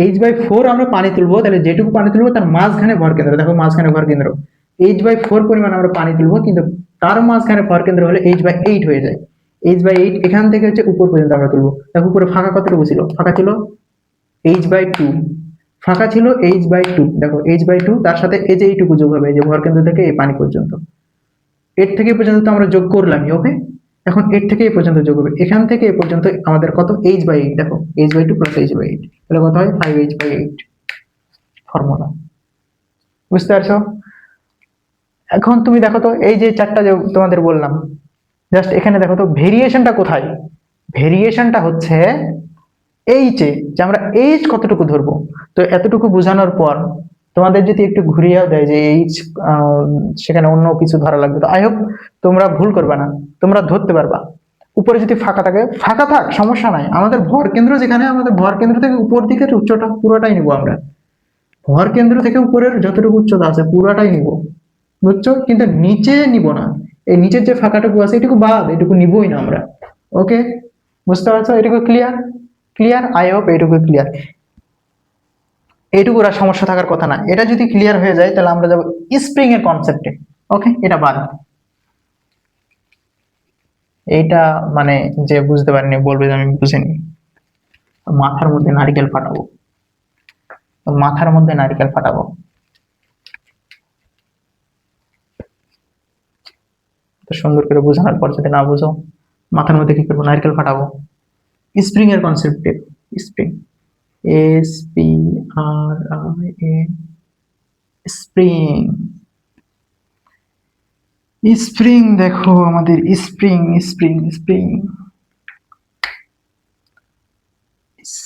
h/4 আমরা পানি তুলবো, তাহলে যেটুকু পানি তুলবো তার মাঝখানে ভরকেন্দ্র, দেখো মাঝখানে ভরকেন্দ্র, h/4 পরিমাণ আমরা পানি তুলবো, কিন্তু তার মাঝখানে ভরকেন্দ্র হলে h/8 হয়ে যায়। h/8 এখান থেকে হচ্ছে উপর পর্যন্ত আমরা তুলবো। দেখো উপরে ফাঁকা কতটুকু ছিল? ফাঁকা ছিল h/2, ফাঁকা ছিল h/2, দেখো h/2 তার সাথে এই যে এইটুকু যোগ হবে, এই যে ভরকেন্দ্র থেকে এই পানি পর্যন্ত, এর থেকে পর্যন্ত তো আমরা যোগ করলামই। ওকে, এখন এর থেকে এই পর্যন্ত যোগ হবে, এখান থেকে এই পর্যন্ত আমাদের কত? h/8, দেখো h/2 প্লাস h/8, তাহলে কত হয়? 5h/8 formula. বুঝতে পারছো? এখন তুমি দেখো তো, এই যে চারটা যে তোমাদের বললাম, জাস্ট এখানে দেখো তো ভেরিয়েশনটা কোথায়? ভেরিয়েশনটা হচ্ছে এইচে, যে আমরা এইচ কতটুকু ধরবো। তো এতটুকু বোঝানোর পর তোমাদের যদি একটু ঘুরিয়েও দেয় যে এইচ, সেখানে অন্য কিছু ধরা লাগবে, তো আই হোপ তোমরা ভুল করবে না, তোমরা ধরতে পারবা। উপরে যদি ফাঁকা থাকে, ফাঁকা থাক, সমস্যা নাই, আমাদের ভর কেন্দ্র যেখানে, আমাদের ভর কেন্দ্র থেকে উপর দিকের উচ্চতা পুরোটাই নিব আমরা। ভর কেন্দ্র থেকে উপরের যতটুকু উচ্চতা আছে পুরোটাই নিব, বুঝছো? কিন্তু নিচে নিব না, এই নিচের যে ফাঁকাটুকু আছে এটুকু বাদ, এটুকু নিবই না আমরা। ওকে, বুঝতে পারছো? এটুকু ক্লিয়ার? ক্লিয়ার, আই হোপ এইটুকু ক্লিয়ার। এইটুকু আর সমস্যা থাকার কথা না। এটা যদি ক্লিয়ার হয়ে যায় তাহলে আমরা যাবো স্প্রিং এর কনসেপ্টে। ওকে, এটা বাদ। এইটা মানে যে বুঝতে পারেনি বলবে যে আমি বুঝিনি। মাথার মধ্যে নারকেল ফাটাবো, মাথার মধ্যে নারকেল ফাটাবো। তো সুন্দর করে বোঝানোর পর যদি না বুঝো, মাথার মধ্যে কি করবো? নারকেল ফাটাবো। স্প্রিং এর কনসেপ্টে, স্প্রিং, SPRIN, স্প্রিং। স্প্রিং দেখো, আমাদের স্প্রিং, স্প্রিং, স্প্রিং,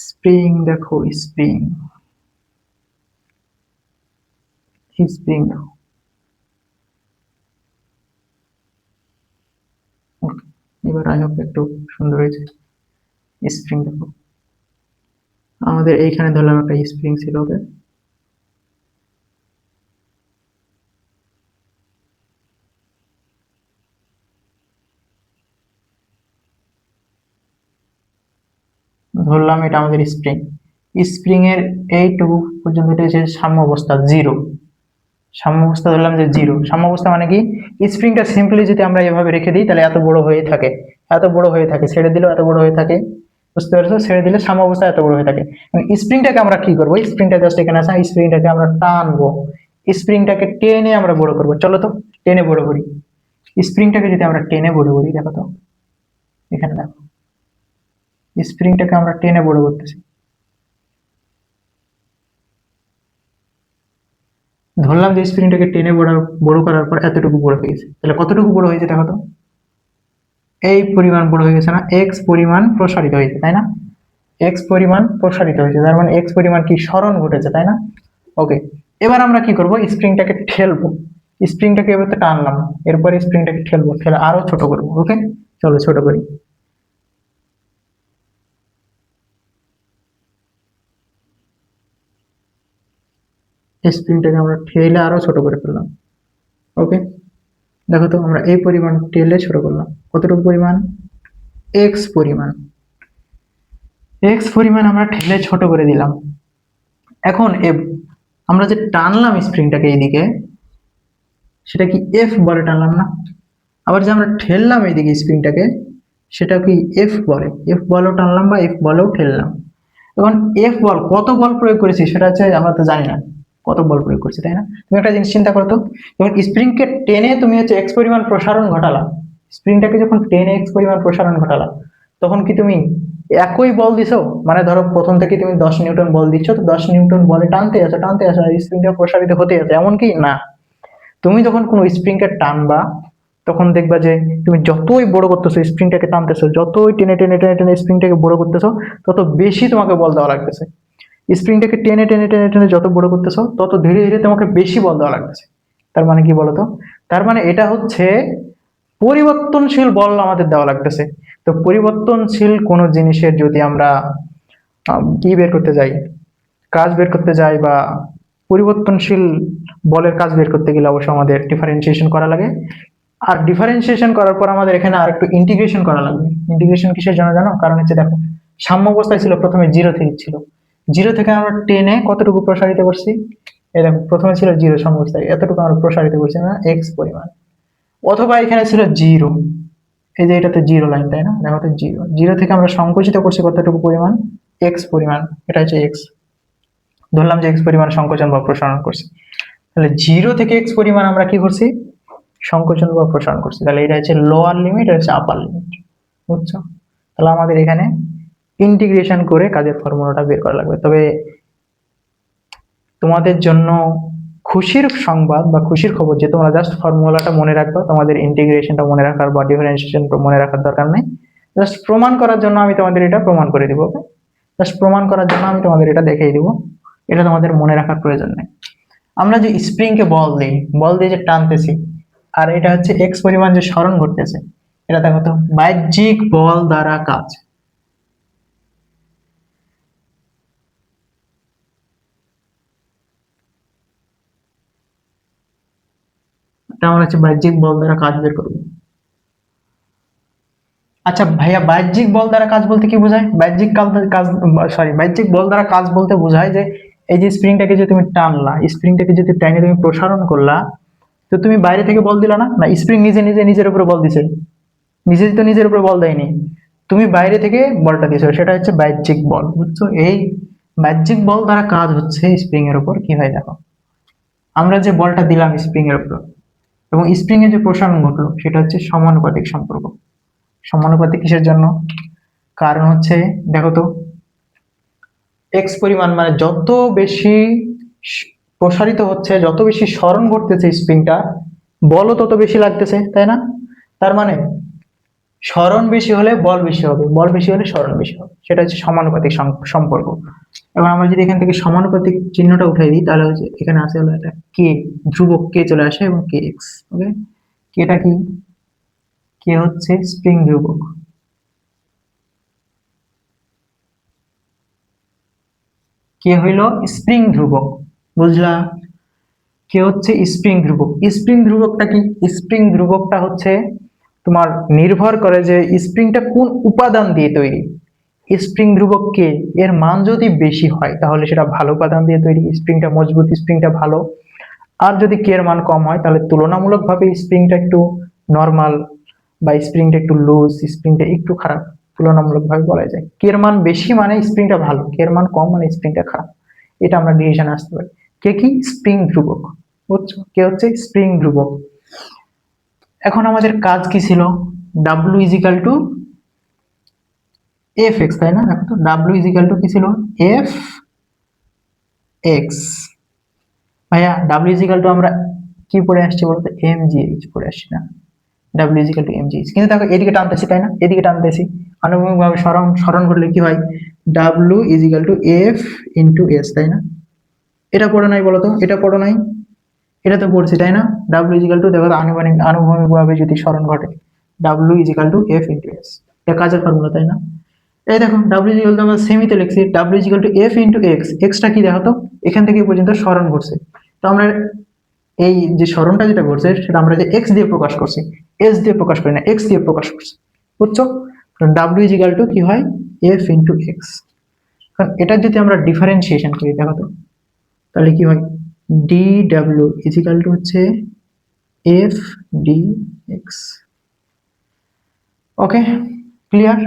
স্প্রিং দেখো, স্প্রিং। স্প্রিং এবার আই হোপ একটু সুন্দর হয়েছে। স্প্রিং দেখো, আমাদের এইখানে ধরলাম একটা স্প্রিং ছিল, ওকে ধরলাম এটা আমাদের স্প্রিং। স্প্রিং এর এইটুকু পর্যন্ত এটা হচ্ছে সাম্য অবস্থা জিরো। সাম্য অবস্থা ধরলাম যে জিরো। সাম্য অবস্থা মানে কি, স্প্রিংটা সিম্পলি যদি আমরা এভাবে রেখে দিই তাহলে এত বড় হয়ে থাকে, এত বড় হয়ে থাকে, ছেড়ে দিলেও এত বড় হয়ে থাকে, বুঝতে পারছো? ছেড়ে দিলে সাম্য অবস্থা এত বড় হয়ে থাকে। স্প্রিংটাকে আমরা কি করবো, স্প্রিংটা জাস্ট এখানে আসা, স্প্রিংটাকে আমরা টানবো, স্প্রিংটাকে টেনে আমরা বড় করবো। চলো তো টেনে বড় করি। স্প্রিংটাকে যদি আমরা টেনে বড় করি, দেখো তো এখানে দেখো, স্প্রিংটাকে আমরা টেনে বড় করতেছি। ধরলাম যে স্প্রিংটাকে টেনে বড় বড় করার পর এতটুকু বড় হয়ে গেছে, তাহলে কতটুকু বড় হয়েছে দেখো তো, এই পরিমাণ বড় হয়ে গেছে না, এক্স পরিমাণ প্রসারিত হয়েছে, তাই না? এক্স পরিমাণ প্রসারিত হয়েছে, তার মানে এক্স পরিমাণ কি সরণ ঘটেছে, তাই না? ওকে, এবার আমরা কি করব, স্প্রিংটাকে ঠেলবো। স্প্রিংটাকে এবার তো টানলাম, এরপরে স্প্রিংটাকে ঠেলবো, ঠেলে আরো ছোট করবো। ওকে, চলো ছোট করি। স্প্রিংটাকে আমরা ঠেলে আরো ছোট করে ফেললাম। ওকে, দেখো তো আমরা এই পরিমাণ ঠেলে ছোট করলাম, কতটুকু পরিমাণ, এক্স পরিমাণ। এক্স পরিমাণ আমরা ঠেলে ছোট করে দিলাম। এখন আমরা যে টানলাম স্প্রিংটাকে এইদিকে, সেটা কি এফ বলে টানলাম না? আবার যে আমরা ঠেললাম এইদিকে স্প্রিংটাকে, সেটা কি এফ বলে, এফ বলেও টানলাম বা এফ বলেও ঠেললাম। এখন এফ বল, কত বল প্রয়োগ করেছি সেটা হচ্ছে আমরা তো জানি না কত বল প্রয়োগ করছি, তাই না? তুমি একটা জিনিস চিন্তা করো তো, যখন স্প্রিংকে টেনে তুমি হচ্ছে এক্স পরিমাণ প্রসারণ ঘটালা, স্প্রিংটাকে যখন টেনে এক্স পরিমাণ প্রসারণ ঘটালা, তখন কি তুমি একই বল দিছো? মানে ধরো প্রথম থেকে তুমি 10 নিউটন বল দিচ্ছ, তো 10 নিউটন বলে টানতে আছো টানতে আছো, আর স্প্রিংটা প্রসারিত হতে আছে, এমন কি না। তুমি যখন কোনো স্প্রিংকে টানবা, তখন দেখবা যে তুমি যতই বড় করতেছো স্প্রিংটাকে টানতেছো, যতই টেনে টেনে টেনে টেনে স্প্রিংটাকে বড় করতেছো, তত বেশি তোমাকে বল দেওয়া লাগতেছে। স্প্রিংটাকে টেনে টেনে টেনে টেনে যত বড় করতেছো, তত ধীরে ধীরে তোমাকে বেশি বল দেওয়া লাগতেছে। তার মানে কি বলতো, তার মানে এটা হচ্ছে পরিবর্তনশীল বল আমাদের দেওয়া লাগতেছে। তো পরিবর্তনশীল কোনো জিনিসের যদি আমরা কি বের করতে যাই, কাজ বের করতে যাই, বা পরিবর্তনশীল বলের কাজ বের করতে গেলে অবশ্যই আমাদের ডিফারেন্সিয়েশন করা লাগে। আর ডিফারেন্সিয়েশন করার পর আমাদের এখানে আর একটু ইন্টিগ্রেশন করা লাগবে। ইন্টিগ্রেশন কিসের জন্য জানো? কারণ হচ্ছে দেখো, সাম্য অবস্থায় ছিল, প্রথমে জিরো থেকে ছিল, জিরো থেকে আমরা টেনে কতটুকু প্রসারিত করছি, এই দেখো প্রথমে ছিল জিরো সাম্য অবস্থায়, এতটুকু আমরা প্রসারিত করছি না এক্স পরিমাণ। অথবা এখানে ছিল জিরো, এই যে এটাতে জিরো লাইন, তাই না? দেখো তো জিরো, জিরো থেকে আমরা সংকুচিত করছি কতটুকু পরিমাণ, এক্স পরিমাণ, এটা হচ্ছে এক্স। ধরলাম যে এক্স পরিমাণ সংকোচন বা প্রসারণ করছি, তাহলে জিরো থেকে এক্স পরিমাণ আমরা কি করছি, সংকোচন বা প্রসারণ করছি। তাহলে এটা হচ্ছে লোয়ার লিমিট, এটা হচ্ছে আপার লিমিট, বুঝছো? তাহলে আমাদের এখানে ইন্টিগ্রেশন করে কাজের ফর্মুলাটা বের করা লাগবে। তবে তোমাদের জন্য খুশির সংবাদ বা খুশির খবর যে তোমরা জাস্ট ফর্মুলাটা মনে রাখবা, তোমাদের ইন্টিগ্রেশনটা মনে রাখার বা ডিফারেন্সিয়েশন মনে রাখার দরকার নেই। জাস্ট প্রমাণ করার জন্য আমি তোমাদের এটা প্রমাণ করে দিব। ওকে, জাস্ট প্রমাণ করার জন্য আমি তোমাদের এটা দেখিয়ে দিব, এটা তোমাদের মনে রাখার প্রয়োজন নেই। আমরা যে স্প্রিংকে বল দিই, বল দিয়ে যে টানতেছি, আর এটা হচ্ছে এক্স পরিমাণ যে সরণ ঘটতেছে, এটা দেখো তো বাহ্যিক বল দ্বারা কাজ। এটা আমরা হচ্ছে বাহ্যিক বল দ্বারা কাজ বের করবো। আচ্ছা ভাইয়া, বাহ্যিক বল দ্বারা কাজ বলতে কি বোঝায়? বাহ্যিক কাজ, সরি, বাহ্যিক বল দ্বারা কাজ বলতে বোঝায় যে এই যে স্প্রিংটাকে যে তুমি টানলা, স্প্রিংটাকে যদি টাইনে তুমি প্রসারণ করলা, তো তুমি বাইরে থেকে বল দিলা না, না স্প্রিং নিজে নিজে নিজের উপরে বল দিছে, নিজে তো নিজের উপরে বল দেয়নি, তুমি বাইরে থেকে বলটা দিয়েছো, সেটা হচ্ছে বাহ্যিক বল, বুঝছো? এই বাহ্যিক বল দ্বারা কাজ হচ্ছে স্প্রিং এর উপর কি হয় দেখো, আমরা যে বলটা দিলাম স্প্রিং এর উপর এবং স্প্রিং এর যে প্রসারণ ঘটলো, সেটা হচ্ছে সমানুপাতিক সম্পর্ক। সমানুপাতিক কিসের জন্য? কারণ হচ্ছে দেখো তো, এক্স পরিমাণ মানে যত বেশি প্রসারিত হচ্ছে, যত বেশি সরণ ঘটতেছে স্প্রিংটা, বলও তত বেশি লাগতেছে, তাই না? তার মানে সরণ বেশি হলে বল বেশি হবে, বল বেশি হলে সরণ বেশি হবে, সেটা হচ্ছে সমানুপাতিক সম্পর্ক। এবার আমরা যদি এখান থেকে সমানুপাতিক চিহ্নটা উঠাই দিই, তাহলে হচ্ছে এখানে আছে হলো একটা কে, ধ্রুবক কে চলে আসে এবং কে এক্স। ওকে, কেটা কি? কে হচ্ছে স্প্রিং ধ্রুবক, কে হইল স্প্রিং ধ্রুবক, বুঝলা? কে হচ্ছে স্প্রিং ধ্রুবক। স্প্রিং ধ্রুবকটা কি? স্প্রিং ধ্রুবকটা হচ্ছে তোমার নির্ভর করে যে স্প্রিংটা কোন উপাদান দিয়ে তৈরি। স্প্রিং ধ্রুবক কে এর মান যদি বেশি হয় তাহলে সেটা ভালো উপাদান দিয়ে তৈরি, স্প্রিংটা মজবুত, স্প্রিংটা ভালো। আর যদি কে এর মান কম হয় তাহলে তুলনামূলকভাবে স্প্রিংটা একটু নরমাল, বা স্প্রিংটা একটু লুজ, স্প্রিংটা একটু খারাপ, তুলনামূলকভাবে বলা যায়। কে এর মান বেশি মানে স্প্রিংটা ভালো, কে এর মান কম মানে স্প্রিংটা খারাপ। এটা আমরা ডিসিশনে আসতে পারি। কে কি? স্প্রিং ধ্রুবক, বুঝছো? কে হচ্ছে স্প্রিং ধ্রুবক। এখন আমাদের কাজ কি ছিল? ডাব্লিউ ইজিক্যাল টু এফ এক্স, তাই না? এখন তো ডাব্লিউ ইজিক্যাল টু কি ছিল? F x. ভাইয়া ডাব্লিউ ইজিক্যাল টু আমরা কি পড়ে আসছি বলতো? এম জি এইচ পড়ে আসছি না? ডাব্লিউ equal to m g h, কিন্তু দেখো এদিকে টানতেছি, তাই না? এদিকে টানতেছি, আনুভূমিকভাবে স্মরণ স্মরণ করলে কি হয়? ডাব্লিউ equal to f into s, তাই না? এটা পড়ো নাই বলো তো? এটা পড়ো নাই? এটা তো পড়ছি, তাই না? ডাব্লিউ ইজিক্যাল টু, দেখো আনুভূমিকভাবে যদি স্মরণ ঘটে, ডাব্লিউ equal to f into s, এটা কাজের ফর্মুলা, তাই না? এই দেখো ডাব্লিউ ইজিক্যাল টু আমরা সেমিতে লিখছি, ডাব্লিউ equal to f into x. এক্সটা কি দেখো তো? এখান থেকে এই পর্যন্ত স্মরণ ঘটছে, তো আমরা এই যে স্মরণটা যেটা ঘটছে সেটা আমরা যে এক্স দিয়ে প্রকাশ করছি, এস দিয়ে প্রকাশ করি না, এক্স দিয়ে প্রকাশ করছি, বুঝছো? ডাব্লিউ ইজিক্যাল টু কি হয়? F into x. কারণ এটা যদি আমরা ডিফারেন্সিয়েশন করি দেখো তো, তাহলে কি হয়? ডি ডাব্লিউ ইজিক্যাল টু হচ্ছে এফ ডি এক্স। ওকে, ক্লিয়ার?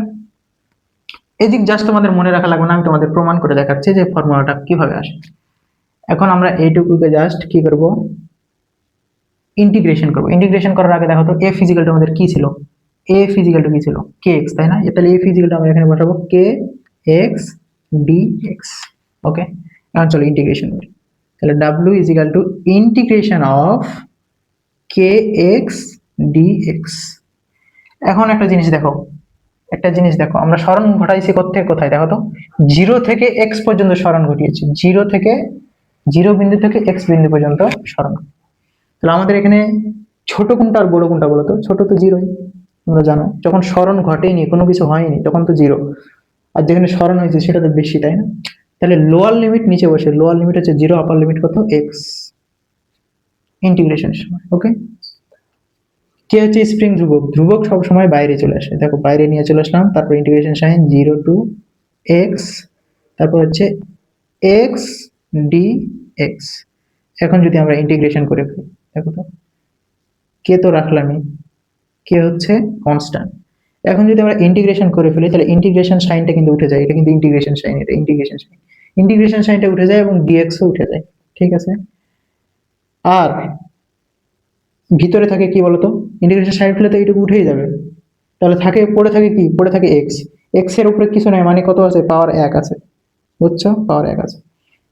এদিক জাস্ট তোমাদের মনে রাখা লাগবে না, আমি তোমাদের প্রমাণ করে দেখাচ্ছি যে ফর্মুলাটা কিভাবে আসে। এখন আমরা এইটুকুকে জাস্ট কি করব? ইন্টিগ্রেশন করব। ইন্টিগ্রেশন করার আগে দেখো তো এ ফিজিক্যালটা আমাদের কি ছিল? এ ফিজিক্যালটা কি ছিল? কে এক্স, তাই না? তাহলে এ ফিজিক্যালটা আমরা এখানে বসাবো k x d x. Okay, এখন চলো ইন্টিগ্রেশন করি। তাহলে ডাব্লিউ equal to integration of k x d x. এখন একটা জিনিস দেখো, একটা জিনিস দেখো, আমরা স্মরণ ঘটাইছি কোথায় কোথায় দেখো তো? জিরো থেকে এক্স পর্যন্ত স্মরণ ঘটিয়েছি, জিরো থেকে, জিরো বিন্দু থেকে এক্স বিন্দু পর্যন্ত স্মরণ। তাহলে আমাদের এখানে ছোট কোনটা আর বড় কোনটা বলতো? ছোট তো জিরোই, তোমরা জানো। যখন স্মরণ ঘটেনি, কোনো কিছু হয়নি, তখন তো জিরো। আর যেখানে স্মরণ হয়েছে সেটা তো বেশি, তাই না? তাহলে লোয়ার লিমিট নিচে বসে, লোয়ার লিমিট হচ্ছে জিরো, আপার লিমিট কত? এক্স। ইন্টিগ্রেশনের সময়। ওকে, কে হচ্ছে স্প্রিং ধ্রুবক, ধ্রুবক সবসময় বাইরে চলে আসে, দেখো বাইরে নিয়ে চলে আসলাম, তারপর integration sine zero to x, তারপর হচ্ছে এক্স ডি এক্স। এখন যদি আমরা ইন্টিগ্রেশন করে ফেলি দেখো তো, কে তো রাখলামই, কে হচ্ছে কনস্ট্যান্ট। এখন যদি আমরা ইন্টিগ্রেশন করে ফেলি তাহলে ইন্টিগ্রেশন সাইনটা কিন্তু উঠে যায়, এটা কিন্তু ইন্টিগ্রেশন সাইন, এটা ইন্টিগ্রেশন সাইন, ইন্টিগ্রেশন সাইনটা উঠে যায় এবং ডিএক্সও উঠে যায়, ঠিক আছে? আর ভিতরে থাকে কি বলতো? ইন্টিগ্রেশন সাইন উঠলে তো এইটুকু উঠেই যাবে, তাহলে থাকে পড়ে থাকে কি? পড়ে থাকে এক্স। এক্স এর উপরে কিছু নাই, মানে কত আছে? পাওয়ার এক আছে, বুঝছো? পাওয়ার এক আছে।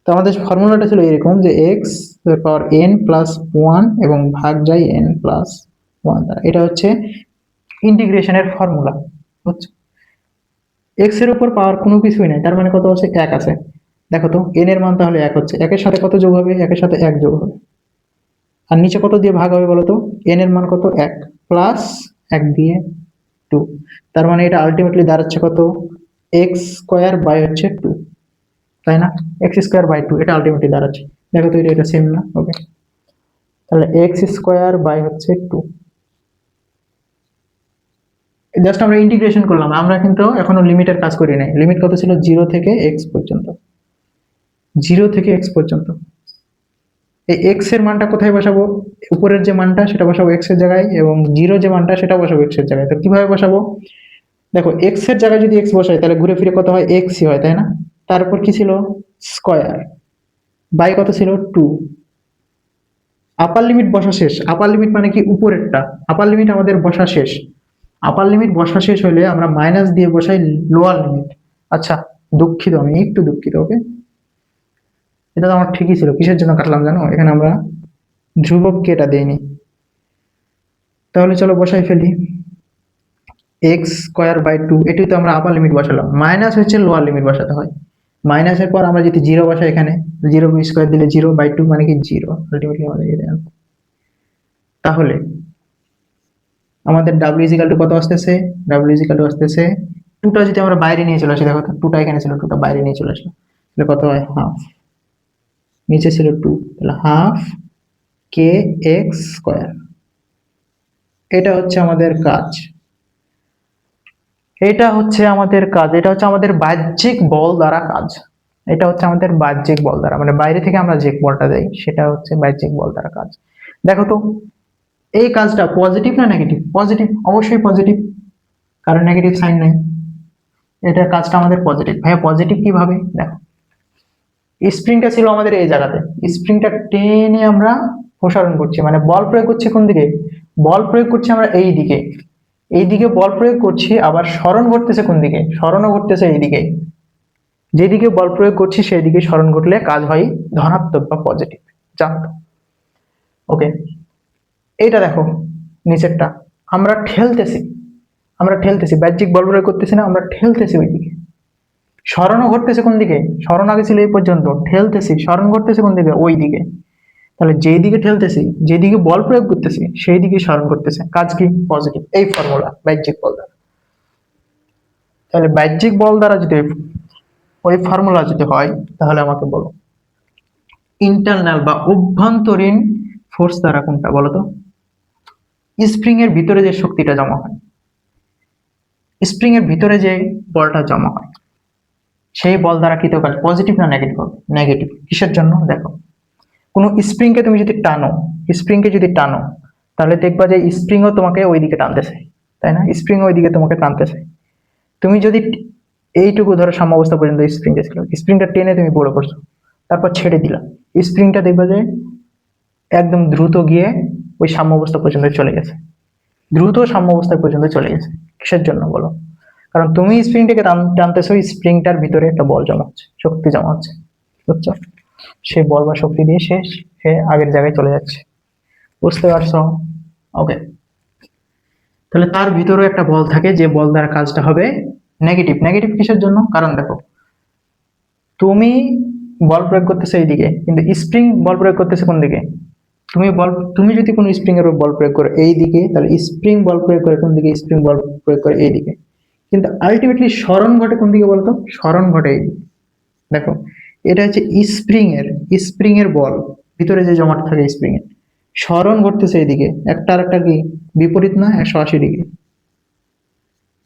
তো আমাদের ফর্মুলাটা ছিল এরকম যে এক্স পাওয়ার এন প্লাস ওয়ান এবং ভাগ যায় এন প্লাস ওয়ান দ্বারা, এটা হচ্ছে ইন্টিগ্রেশনের ফর্মুলা, বুঝছো? এক্স এর উপর পাওয়ার কোনো কিছুই নাই, তার মানে কত আছে? এক আছে। দেখো তো এন এর মান তাহলে এক হচ্ছে, একের সাথে কত যোগ হবে? একের সাথে এক যোগ হবে। আর নিচে কত দিয়ে ভাগ হবে বলতো? এন এর মান কত? এক, প্লাস এক দিয়ে টু, তার মানে এটা আলটিমেটলি দাঁড়াচ্ছে কত? এক্স স্কোয়ার বাই হচ্ছে টু, তাই না? এক্স স্কোয়ার বাই টু, এটা আলটিমেটলি দাঁড়াচ্ছে। দেখো তো এটা সেম না? ওকে, তাহলে এক্স স্কোয়ার বাই হচ্ছে টু। জাস্ট আমরা ইন্টিগ্রেশন করলাম, আমরা কিন্তু এখনো লিমিটের কাজ করি নাই। লিমিট কত ছিল? জিরো থেকে এক্স পর্যন্ত, জিরো থেকে এক্স পর্যন্ত। এই এক্স এর মানটা কোথায় বসাবো? উপরের যে মানটা সেটা বসাবো এক্স এর জায়গায়, এবং জিরো যে মানটা সেটা বসাবো এক্স এর জায়গায়। তো কিভাবে বসাবো? দেখো এক্স এর জায়গায় যদি এক্স বসাই তাহলে ঘুরে ফিরে কত হয়? এক্সই হয়, তাই না? তারপর কি ছিল? স্কোয়ার বাই কত ছিল? টু। আপার লিমিট বসা শেষ, আপার লিমিট মানে কি? উপরেরটা। আপার লিমিট আমাদের বসা শেষ, আপার লিমিট বসা শেষ হলে আমরা মাইনাস দিয়ে বসাই লোয়ার লিমিট। আচ্ছা, দুঃখিত, আমি একটু দুঃখিত। ওকে, এটা তো আমার ঠিকই ছিল, কিসের জন্য কাটলাম জানো? এখানে আমরা ধ্রুবক কেটা দেইনি। তাহলে চলো বসাই ফেলি। এক্স স্কোয়ার বাই টু, এটি তো আমরা আপার লিমিট বসালাম, মাইনাস হচ্ছে লোয়ার লিমিট বসাতে হয়। মাইনাসের পর আমরা যদি জিরো বসাই, এখানে জিরো স্কোয়ার দিলে জিরো বাই টু মানে কি জিরো, আলটিমেটলি আমাদের এটা answer। তাহলে আমাদের ডাব্লিউ ইজিক্যাল টু কত আসতেছে, ডাব্লিউ ইজিক্যাল টু আসতেছে টুটা যদি আমরা বাইরে নিয়ে চলে আসি, দেখো তো টুটা এখানে ছিল, টুটা বাইরে নিয়ে চলে আসলো, তাহলে কত হয় হাফ, নিচে ছিল টু, তাহলে হাফ কে এক্স স্কোয়ার। এটা হচ্ছে আমাদের কাজ, এটা হচ্ছে আমাদের কাজ, এটা হচ্ছে আমাদের বাহ্যিক বল দ্বারা কাজ, এটা হচ্ছে আমাদের বাহ্যিক বল দ্বারা, মানে বাইরে থেকে আমরা যে বলটা দেই সেটা হচ্ছে বাহ্যিক বল দ্বারা কাজ। দেখো তো এই কাজটা পজিটিভ না নেগেটিভ? পজিটিভ, অবশ্যই পজিটিভ, কারণ নেগেটিভ সাইন নাই। এটা কাজটা আমাদের পজিটিভ। ভাইয়া পজিটিভ কিভাবে? দেখো স্প্রিংটা ছিল আমাদের এই জায়গাতে, স্প্রিংটা টেনে আমরা প্রসারণ করছি, মানে বল প্রয়োগ করছি কোন দিকে? বল প্রয়োগ করছি আমরা এই দিকে, এই দিকে বল প্রয়োগ করছি, আবার স্মরণ ঘটতেছে কোন দিকে? স্মরণও ঘটতেছে এই দিকে, যেদিকে বল প্রয়োগ করছি সেই দিকে স্মরণ ঘটলে কাজ হয় ধনাত্মক বা পজিটিভ, জানতো? ওকে, এইটা দেখো নিচেরটা, আমরা ঠেলতেছি, আমরা ঠেলতেছি, বাহ্যিক বল প্রয়োগ করতেছি না, আমরা ঠেলতেছি ওই দিকে, স্মরণও ঘটতেছে কোন দিকে? স্মরণ আগে ছিল এই পর্যন্ত, ঠেলতেছি, স্মরণ ঘটতেছে কোন দিকে? ওই দিকে। তাহলে যেই দিকে ঠেলতেছি, যেদিকে বল প্রয়োগ করতেছি সেই দিকে স্মরণ করতেছে, কাজ কি? পজিটিভ। এই ফর্মুলা বাহ্যিক বল দ্বারা। তাহলে বাহ্যিক বল দ্বারা যদি ওই ফর্মুলা যদি হয়, তাহলে আমাকে বলো ইন্টারনাল বা অভ্যন্তরীণ ফোর্স দ্বারা কোনটা বলো তো? স্প্রিং এর ভিতরে যে শক্তিটা জমা হয়, স্প্রিং এর ভিতরে যে বলটা জমা হয়, সেই বল দ্বারা কৃত কাজ পজিটিভ না নেগেটিভ হবে? নেগেটিভ। কিসের জন্য? দেখো কোনো স্প্রিংকে তুমি যদি টানো, স্প্রিংকে যদি টানো, তাহলে দেখবা যে স্প্রিংও তোমাকে ওইদিকে টানতেছে, তাই না? স্প্রিং ওইদিকে তোমাকে টানতেছে। তুমি যদি এইটুকু ধরো সাম্যাবস্থা পর্যন্ত স্প্রিংটা ছিল, স্প্রিংটা টেনে তুমি বড় করছো, তারপর ছেড়ে দিলা, স্প্রিংটা দেখবা যে একদম দ্রুত গিয়ে ওই সাম্যাবস্থা পর্যন্ত চলে গেছে, দ্রুত সাম্যাবস্থা পর্যন্ত চলে গেছে। কিসের জন্য বলো? কারণ তুমি স্প্রিংটাকে টানতেছো, স্প্রিংটার ভিতরে একটা বল জমা হচ্ছে, শক্তি জমা হচ্ছে, বুঝছো? সেই বল বা শক্তি দিয়ে সে আগের জায়গায় চলে যাচ্ছে, বুঝতে পারছো? ওকে, তাহলে তার ভিতরেও একটা বল থাকে, যে বল দ্বারা কাজটা হবে নেগেটিভ। নেগেটিভ কিসের জন্য? কারণ দেখো তুমি বল প্রয়োগ করতেছো এইদিকে, কিন্তু স্প্রিং বল প্রয়োগ করতেছে কোন দিকে? তুমি যদি কোনো স্প্রিং এর বল প্রয়োগ করো এই দিকে, তাহলে স্প্রিং বল প্রয়োগ করে কোন দিকে? স্প্রিং বল প্রয়োগ করে এই দিকে, কিন্তু আলটিমেটলি স্মরণ ঘটে কোন দিকে বলতো? স্মরণ ঘটে এই দিকে। দেখো এটা হচ্ছে স্প্রিং এর বল, ভিতরে যে জমাট থাকে স্প্রিং এর, স্মরণ ঘটতেছে এইদিকে, একটা আর একটা কি বিপরীত না? 180 ডিগ্রি।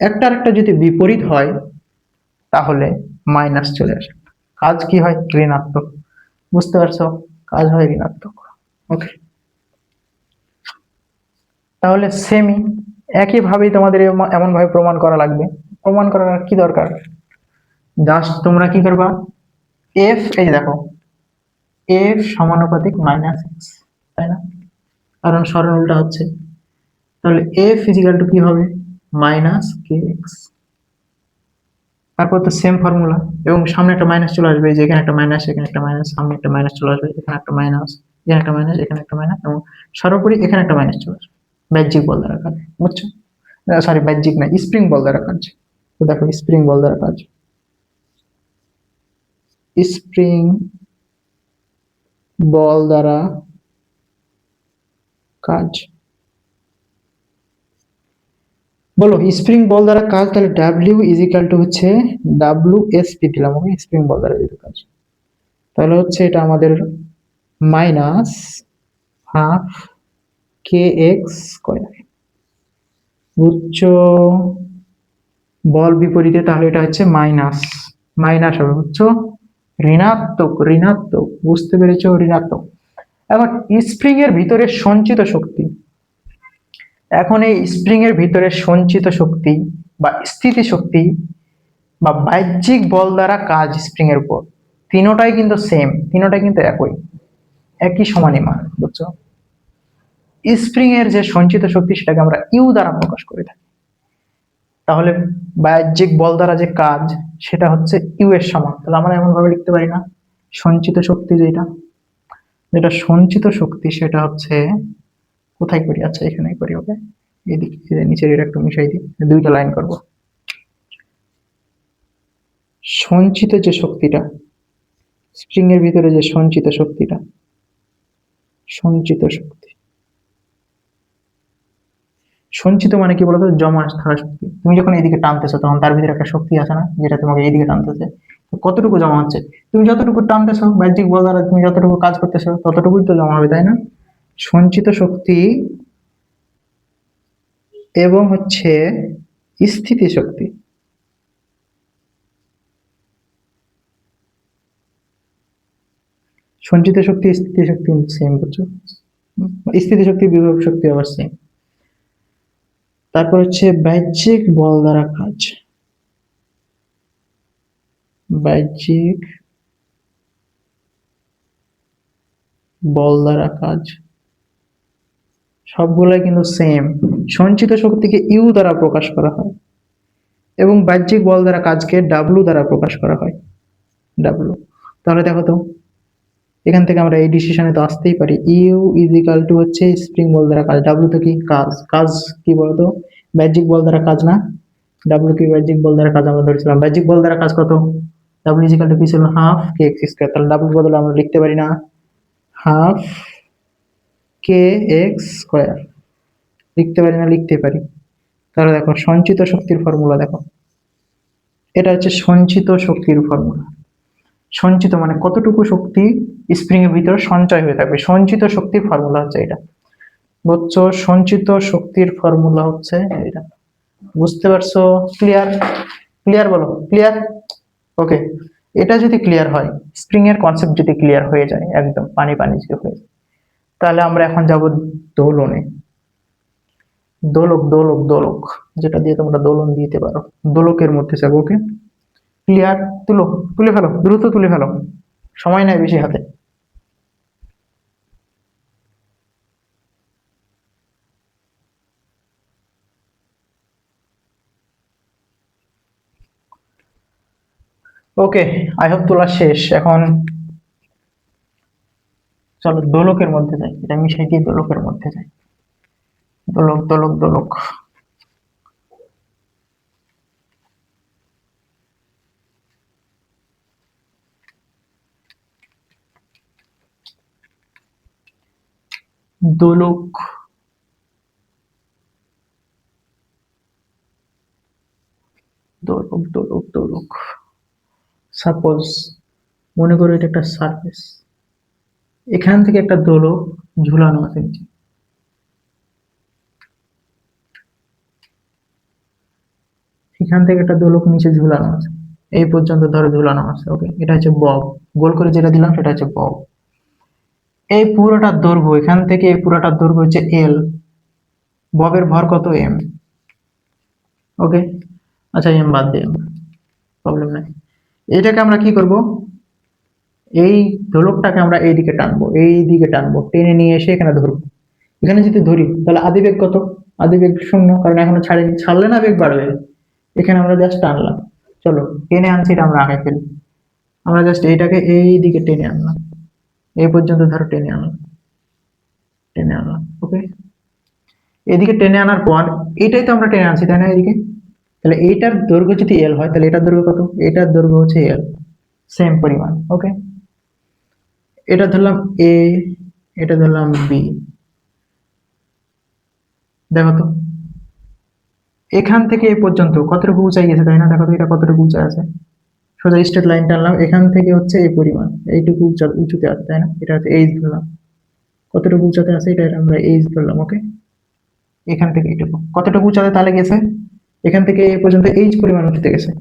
একটা আর একটা যদি বিপরীত হয়, তাহলে মাইনাস চলে আসে, কাজ কি হয়? ঋণাত্মক। বুঝতে পারছো? কাজ হয় ঋণাত্মক। ওকে, তাহলে সেমি একই ভাবেই তোমাদের এমন ভাবে প্রমাণ করা লাগবে। প্রমাণ করার আর কি দরকার? জাস্ট তোমরা কি করবা, এফ, এই যে দেখো এফ সমানুপাতিক মাইনাস এক্স, তাই না? কারণ সরণ উল্টা হচ্ছে, তাহলে এফ ফিজিক্যাল টু কি হবে? মাইনাস কে এক্স। তারপর তো সেম ফর্মুলা, এবং সামনে একটা মাইনাস চলে আসবে, যে এখানে একটা মাইনাস, এখানে একটা মাইনাস, সামনে একটা মাইনাস চলে আসবে, এখানে একটা মাইনাস, এখানে একটা মাইনাস, এখানে একটা মাইনাস, এবং সর্বোপরি এখানে একটা মাইনাস চলে আসবে। বাহ্যিক বল দ্বারা কাজ, বুঝছো? সরি, বাহ্যিক না, স্প্রিং বল দ্বারা কাজ। তো দেখো স্প্রিং বল দ্বারা কাজ, স্প্রিং বল দ্বারা কাজ, বলো স্প্রিং বল দ্বারা কাজ। তাহলে ডাব্লিউ ইজিক্যাল টু হচ্ছে ডাব্লিউ এস পি দিলাম, ওকে, স্প্রিং বল দ্বারা যেহেতু কাজ, তাহলে হচ্ছে এটা আমাদের মাইনাস হাফ কে এক্স স্কোয়ার। বুঝছো? বল বিপরীতে, তাহলে এটা হচ্ছে মাইনাস, মাইনাস হবে, বুঝছো? ঋণাত্মক, ঋণাত্মক, বুঝতে পেরেছো? ঋণাত্মক। এখন স্প্রিং এর ভিতরে সঞ্চিত শক্তি, এখন এই স্প্রিং এর ভিতরে সঞ্চিত শক্তি বা স্থিতি শক্তি বা বাহ্যিক বল দ্বারা কাজ স্প্রিং এর উপর, তিনোটাই কিন্তু সেম, তিনোটাই কিন্তু একই, একই সমানই মান, বুঝছো? স্প্রিং এর যে সঞ্চিত শক্তি সেটাকে আমরা ইউ দ্বারা প্রকাশ করে থাকি, তাহলে বাহ্যিক বল দ্বারা যে কাজ সেটা হচ্ছে ইউ এর সমান। তাহলে আমরা এমন ভাবে লিখতে পারি না, সঞ্চিত শক্তি যেটা, যেটা সঞ্চিত শক্তি সেটা হচ্ছে, কোথায় করি? আচ্ছা এখানেই করি, ওকে। এদিকে নিচের এটা একটু মিশাই দিই, দুইটা লাইন করব। সঞ্চিত যে শক্তিটা, স্প্রিং এর ভিতরে যে সঞ্চিত শক্তিটা, সঞ্চিত শক্তি, সঞ্চিত মানে কি বলতো, জমা থাকা শক্তি। তুমি যখন এদিকে টানতেছো তখন তার ভিতরে একটা শক্তি আছে না, যেটা তোমাকে এইদিকে টানতেছে। তো কতটুকু জমা হচ্ছে, তুমি যতটুকু টানতেছো বাহ্যিক বল দ্বারা, তুমি যতটুকু কাজ করতেছো ততটুকুই তো জমা হবে, তাই না? সঞ্চিত শক্তি এবং হচ্ছে স্থিতি শক্তি, সঞ্চিত শক্তি স্থিতি শক্তি সেম, বুঝছো? স্থিতি শক্তি বিভব শক্তি আবার সেম। তারপর হচ্ছে বাহ্যিক বল দ্বারা কাজ, বাহ্যিক বল দ্বারা কাজ, সবগুলাই কিন্তু সেম। সঞ্চিত শক্তিকে ইউ দ্বারা প্রকাশ করা হয় এবং বাহ্যিক বল দ্বারা কাজকে ডাব্লু দ্বারা প্রকাশ করা হয়, ডাব্লু। তাহলে দেখো তো, এখান থেকে আমরা এই ডিসিশনে তো আসতেই পারি, ইউ ইজ ইকাল টু হচ্ছে স্প্রিং বল দ্বারা কাজ, ডাব্লু তো কি কাজ, কাজ কি বলতো, বাহ্যিক বল দ্বারা কাজ না, ডাব্লু কি বাহ্যিক বল দ্বারা কাজ, আমরা ধরেছিলাম বাহ্যিক বল দ্বারা কাজ কত, ডাব্লু ইজ ইকাল টু কি ছিল, হাফ কে এক্স স্কোয়ার। তাহলে ডাব্লুর বদলে আমরা লিখতে পারি না হাফ কে এক্স স্কোয়ার, লিখতে পারি না, লিখতে পারি। তাহলে দেখো সঞ্চিত শক্তির ফর্মুলা দেখো, এটা হচ্ছে সঞ্চিত শক্তির ফর্মুলা। সঞ্চিত মানে কতটুকু শক্তি স্প্রিং এর ভিতরে সঞ্চয় হয়ে থাকবে, সঞ্চিত শক্তির ফর্মুলা হচ্ছে এটা, বুঝছো? সঞ্চিত শক্তির ফর্মুলা হচ্ছে এটা, বুঝতে পারছো? ক্লিয়ার? ক্লিয়ার বলো, ক্লিয়ার? ওকে, এটা যদি ক্লিয়ার হয়, স্প্রিং এর কনসেপ্ট যদি ক্লিয়ার হয়ে যায়, একদম পানি পানি যে হয়ে যায়, তাহলে আমরা এখন যাব দোলনে। দোলক দোলক দোলক, যেটা দিয়ে তোমরা দোলন দিতে পারো, দোলকের মধ্যে যাবো। ওকে, ক্লিয়ার? তুলো, তুলে ফেলো, দ্রুত তুলে ফেলো, সময় নাই বেশি হাতে। ওকে, আই হোপ তোলা শেষ। এখন চলো দোলকের মধ্যে যাই, এটা মিশাই দিয়ে দোলকের মধ্যে যাই। দোলক দোলক দোলক, দোলক, দোলক দোলক দোলক। সাপোজ মনে করো এটা একটা সার্ফেস, এখান থেকে একটা দোলক ঝুলানো আছে নিচে, এখান থেকে একটা দোলক নিচে ঝুলানো আছে, এই পর্যন্ত ধরো ঝুলানো আছে। ওকে, এটা হচ্ছে বব, গোল করে যেটা দিলাম সেটা হচ্ছে বব। এই পুরোটার দৈর্ঘ্য, এখান থেকে এই পুরোটার দৈর্ঘ্য হচ্ছে এল, ববের ভর কত, এম। ওকে, আচ্ছা এম বাদ দিই, প্রবলেম নাই। এটাকে আমরা কি করব, এই দোলকটাকে আমরা এইদিকে টানবো, এইদিকে টানবো, টেনে নিয়ে এসে এখানে ধরবো। এখানে যদি ধরি তাহলে আদিবেগ কত, আদিবেগ শূন্য, কারণ এখনো ছাড়িনি, ছাড়লে না বেগ বাড়বে। এখানে আমরা জাস্ট টানলাম, চলো টেনে আনছি, এটা আমরা আগে ফেলি। আমরা জাস্ট এইটাকে এই দিকে টেনে আনলাম, এই পর্যন্ত ধরো টেনে আনলাম, টেনে আনলাম। ওকে, এদিকে টেনে আনার পর এটাই তো আমরা টেনে আনছি, তাই না, এদিকে। তাহলে এইটার দৈর্ঘ্য যদি এল হয়, তাহলে এটার দৈর্ঘ্য কত, এটার দৈর্ঘ্য হচ্ছে এল, সেম পরিমাণ। ওকে, এটা ধরলাম এ, এটা ধরলাম বি। দেখো তো এখান থেকে এই পর্যন্ত কতটুকু উঁচাই গেছে, তাই না? দেখো তো এটা কতটুকু উঁচা আছে, সোজা স্ট্রেট লাইন টানলাম, এখান থেকে হচ্ছে এই পরিমাণ, এইটুকু উঁচুতে আছে, তাই না? এটা হচ্ছে এইচ ধরলাম, কতটুকু উঁচাতে আছে এটা আমরা এইচ ধরলাম। ওকে, এখান থেকে এইটুকু কতটুকু উঁচাতে তাহলে গেছে, এখান থেকে এই পর্যন্ত এইচ পরিমাণ উঁচুতে গেছে।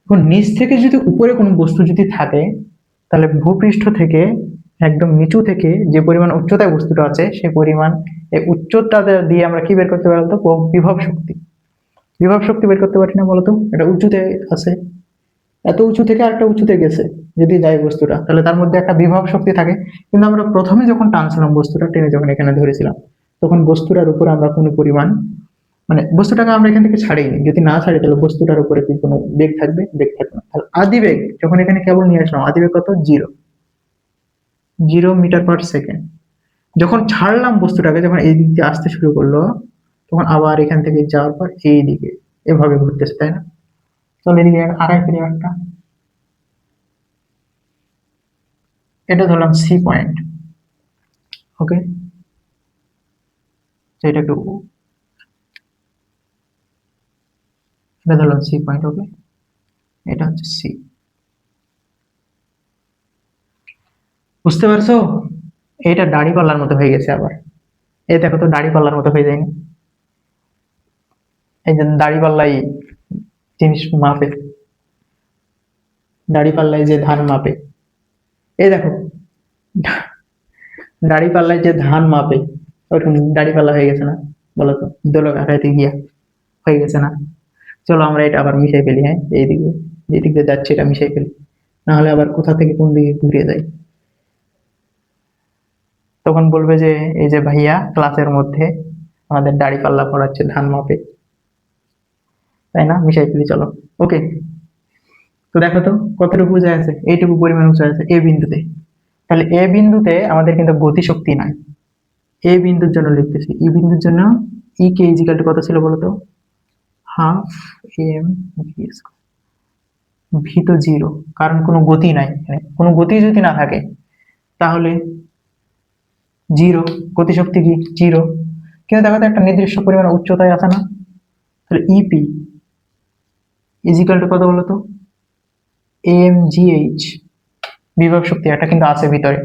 এখন নিচ থেকে যদি উপরে কোনো বস্তু যদি থাকে, তাহলে ভূপৃষ্ঠ থেকে একদম নিচু থেকে যে পরিমাণ উচ্চতায় বস্তুটা আছে, সেই পরিমাণ এই উচ্চতা দিয়ে আমরা কি বের করতে পারি বলতো, বিভব শক্তি। বিভব শক্তি বের করতে পারি না বলতো, এটা উঁচুতে আছে, এত উঁচু থেকে আরেকটা উঁচুতে গেছে যদি যায় বস্তুটা, তাহলে তার মধ্যে একটা বিভব শক্তি থাকে। কিন্তু আমরা প্রথমে যখন টানছিলাম বস্তুটা, টেনে যখন এখানে ধরেছিলাম, তখন বস্তুটার উপর আমরা কোনো পরিমাণ, মানে বস্তুটাকে আমরা এখান থেকে ছাড়িনি, যদি না ছাড়ি তাহলে বস্তুটার উপরে কি কোনো বেগ থাকবে, বেগ থাকবে না। তাহলে আদি বেগ যখন এখানে কেবল নিয়ে আসলাম, আদি বেগ কত, জিরো, 0 মিটার পার সেকেন্ড। যখন ছাড়লাম বস্তুটাকে, যখন এই দিক দিয়ে আসতে শুরু করলো, তখন আবার এখান থেকে যাওয়ার পর এইদিকে এভাবে ঘুরতেছে, তাই না? চলো এদিকে আগাই ফিরে একটা, এটা ধরলাম সি পয়েন্ট। ওকে, এটাকে এটা ধরলাম সি পয়েন্ট। ওকে, এটা হচ্ছে সি। বুঝতে পারছো? এটা দাড়ি পাল্লার মতো হয়ে গেছে আবার। এই দেখো তো দাড়ি পাল্লার মতো হয়ে যায়নি? এই যে দাড়ি পাল্লাই জিনিস মাপে, দাড়ি পাল্লাই যে ধান মাপে, এই দেখো দাড়ি পাল্লায় যে ধান মাপে ওরকম দাড়ি পাল্লা হয়ে গেছে না? বলো তো, দোলক আড়াইতে গিয়া হয়ে গেছে না? চলো আমরা এটা আবার মিশাই ফেলি, হ্যাঁ, এইদিকে যেদিক দিয়ে যাচ্ছে এটা মিশাই ফেলি, না হলে আবার কোথা থেকে কোন দিকে ঘুরে যায়। তখন বলবে যে এই যে ভাইয়া ক্লাসের মধ্যে আমাদের দাড়ি পাল্লা পড়াচ্ছে ধান মাপে, তাই না? মিশাই ফেলি চলো। ওকে, তো দেখো তো কতটুকু উঁচা আছে, এইটুকু পরিমাণ উঁচা আছে এ বিন্দুতে। তাহলে এ বিন্দুতে আমাদের কিন্তু গতিশক্তি নাই। এ বিন্দুর জন্য লিখতেছি, ই বিন্দুর জন্য ই কে ইজিক্যাল টু কত ছিল বলতো? Half m v square. V তো জিরো, কারণ কোনো গতি নাই এখানে। কোনো গতি যদি না থাকে তাহলে জিরো, গতিশক্তি কি জিরো। কিন্তু দেখো তো একটা নির্দিষ্ট পরিমাণ উচ্চতায় আছে না? তাহলে ইপি ইজিক্যাল টু কত বলতো? এম জি এইচ, বিভব শক্তি এটা কিন্তু আছে ভিতরে।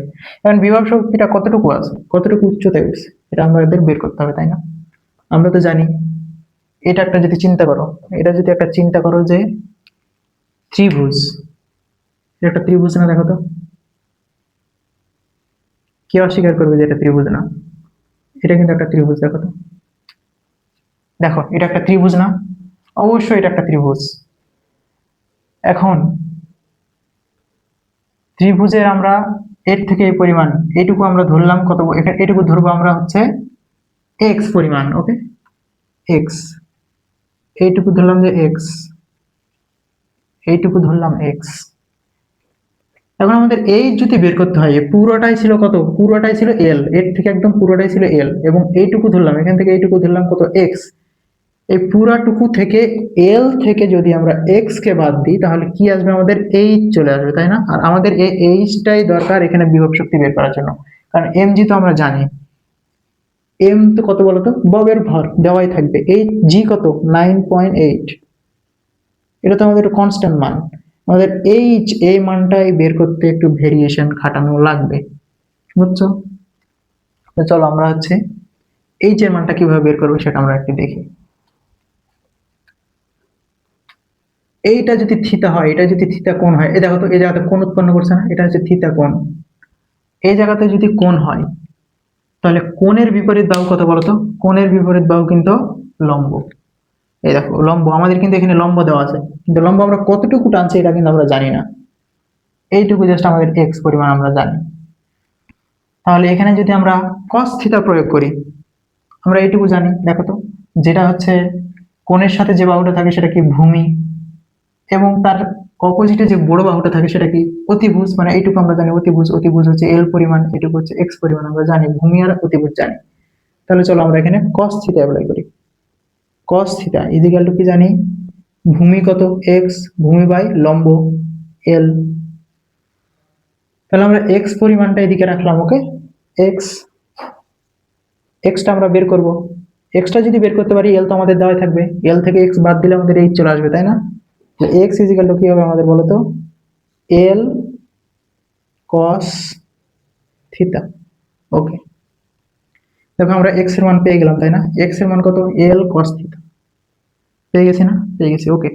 এখন বিভব শক্তিটা কতটুকু আছে, কতটুকু উচ্চতায় গেছে, এটা আমাদের বের করতে হবে, তাই না? আমরা তো জানি, এটা একটা যদি চিন্তা করো, এটা যদি একটা চিন্তা করো যে ত্রিভুজ, এটা একটা ত্রিভুজ না? দেখো তো, কে অস্বীকার করবে যে এটা ত্রিভুজ না? এটা কিন্তু একটা ত্রিভুজ, দেখো তো, দেখো এটা একটা ত্রিভুজ না? অবশ্যই এটা একটা ত্রিভুজ। এখন ত্রিভুজের আমরা এর থেকে এই পরিমাণ, এইটুকু আমরা ধরলাম কত, এখানে এইটুকু ধরবো আমরা হচ্ছে এক্স পরিমাণ। ওকে, এক্স, এইটুকু ধরলাম যে এক্স, এইটুকু ধরলাম এক্স। এখন আমাদের এই যদি বের করতে হয়, পুরোটাই ছিল কত? পুরোটাই ছিল এল, এর থেকে একদম পুরোটাই ছিল এল, এবং এইটুকু ধরলাম, এখান থেকে এইটুকু ধরলাম কত? এক্স। এই পুরাটুকু থেকে এল থেকে যদি আমরা এক্স কে বাদ দিই তাহলে কি আসবে? আমাদের এইচ চলে আসবে, তাই না? আর আমাদের এই এইচটাই দরকার এখানে বিভব শক্তি বের করার জন্য, কারণ এম জি তো আমরা জানি। এম তো কত বলতো? ববের ভর দেওয়াই থাকবে। এই জি কত? 9.8। এটা তো আমাদের কনস্ট্যান্ট মান। আমাদের এইচ এই মানটাই বের করতে একটু ভেরিয়েশন খাটানো লাগবে, বুঝছো? তো চলো আমরা হচ্ছে এইচ এর মানটা কিভাবে বের করবো সেটা আমরা একটু দেখি। এইটা যদি থিতা হয়, এটা যদি থিতা কোণ হয়, এই দেখো তো এই জায়গাতে কোণ উৎপন্ন করছে না? এটা হচ্ছে থিতা কোণ। এই জায়গাতে যদি কোণ হয় তাহলে কোণের বিপরীত বাহু কত বলতো? কোণের বিপরীত বাহু কিন্তু লম্ব। এই দেখো লম্ব, আমাদের কিন্তু এখানে লম্ব দেওয়া আছে, কিন্তু লম্ব আমরা কতটুকু টানছি এটা কিন্তু আমরা জানি না। এইটুকু জাস্ট আমাদের এক্স পরিমাণ আমরা জানি। তাহলে এখানে যদি আমরা cos থিতা প্রয়োগ করি, আমরা এইটুকু জানি, দেখো তো, যেটা হচ্ছে কোণের সাথে যে বাহুটা থাকে সেটা কি? ভূমি। এবং তার অপোজিটে যে বড় বাহুটা থাকে সেটা কি? অতিভুজ। মানে এইটুকু আমরা জানি অতিভুজ, অতিভুজ হচ্ছে এল পরিমাণ, এটুকু হচ্ছে এক্স পরিমাণ, আমরা জানি ভূমি আর অতিভুজ জানি। তাহলে চলো আমরা এখানে cos থিটা অ্যাপ্লাই করি। cos থিটা ইজিক্যাল টু কি জানি? ভূমি কত? এক্স, ভূমি বাই লম্ব এল। তাহলে আমরা এক্স পরিমাণটা এদিকে রাখলাম। ওকে, এক্স, এক্সটা আমরা বের করব। এক্সটা যদি বের করতে পারি, এল তো আমাদের দেওয়াই থাকবে, এল থেকে এক্স বাদ দিলে আমাদের এইচ চলে আসবে, তাই না? এক্স ইজিক্যাল টু কি হবে আমাদের বলো তো? এল cos থিটা। ওকে, দেখো আমরা এক্স এর মান পেয়ে গেলাম, তাই না? এক্স এর মান কত? এল cos থিটা। পেয়ে গেছি না? পেয়ে গেছি। ওকে,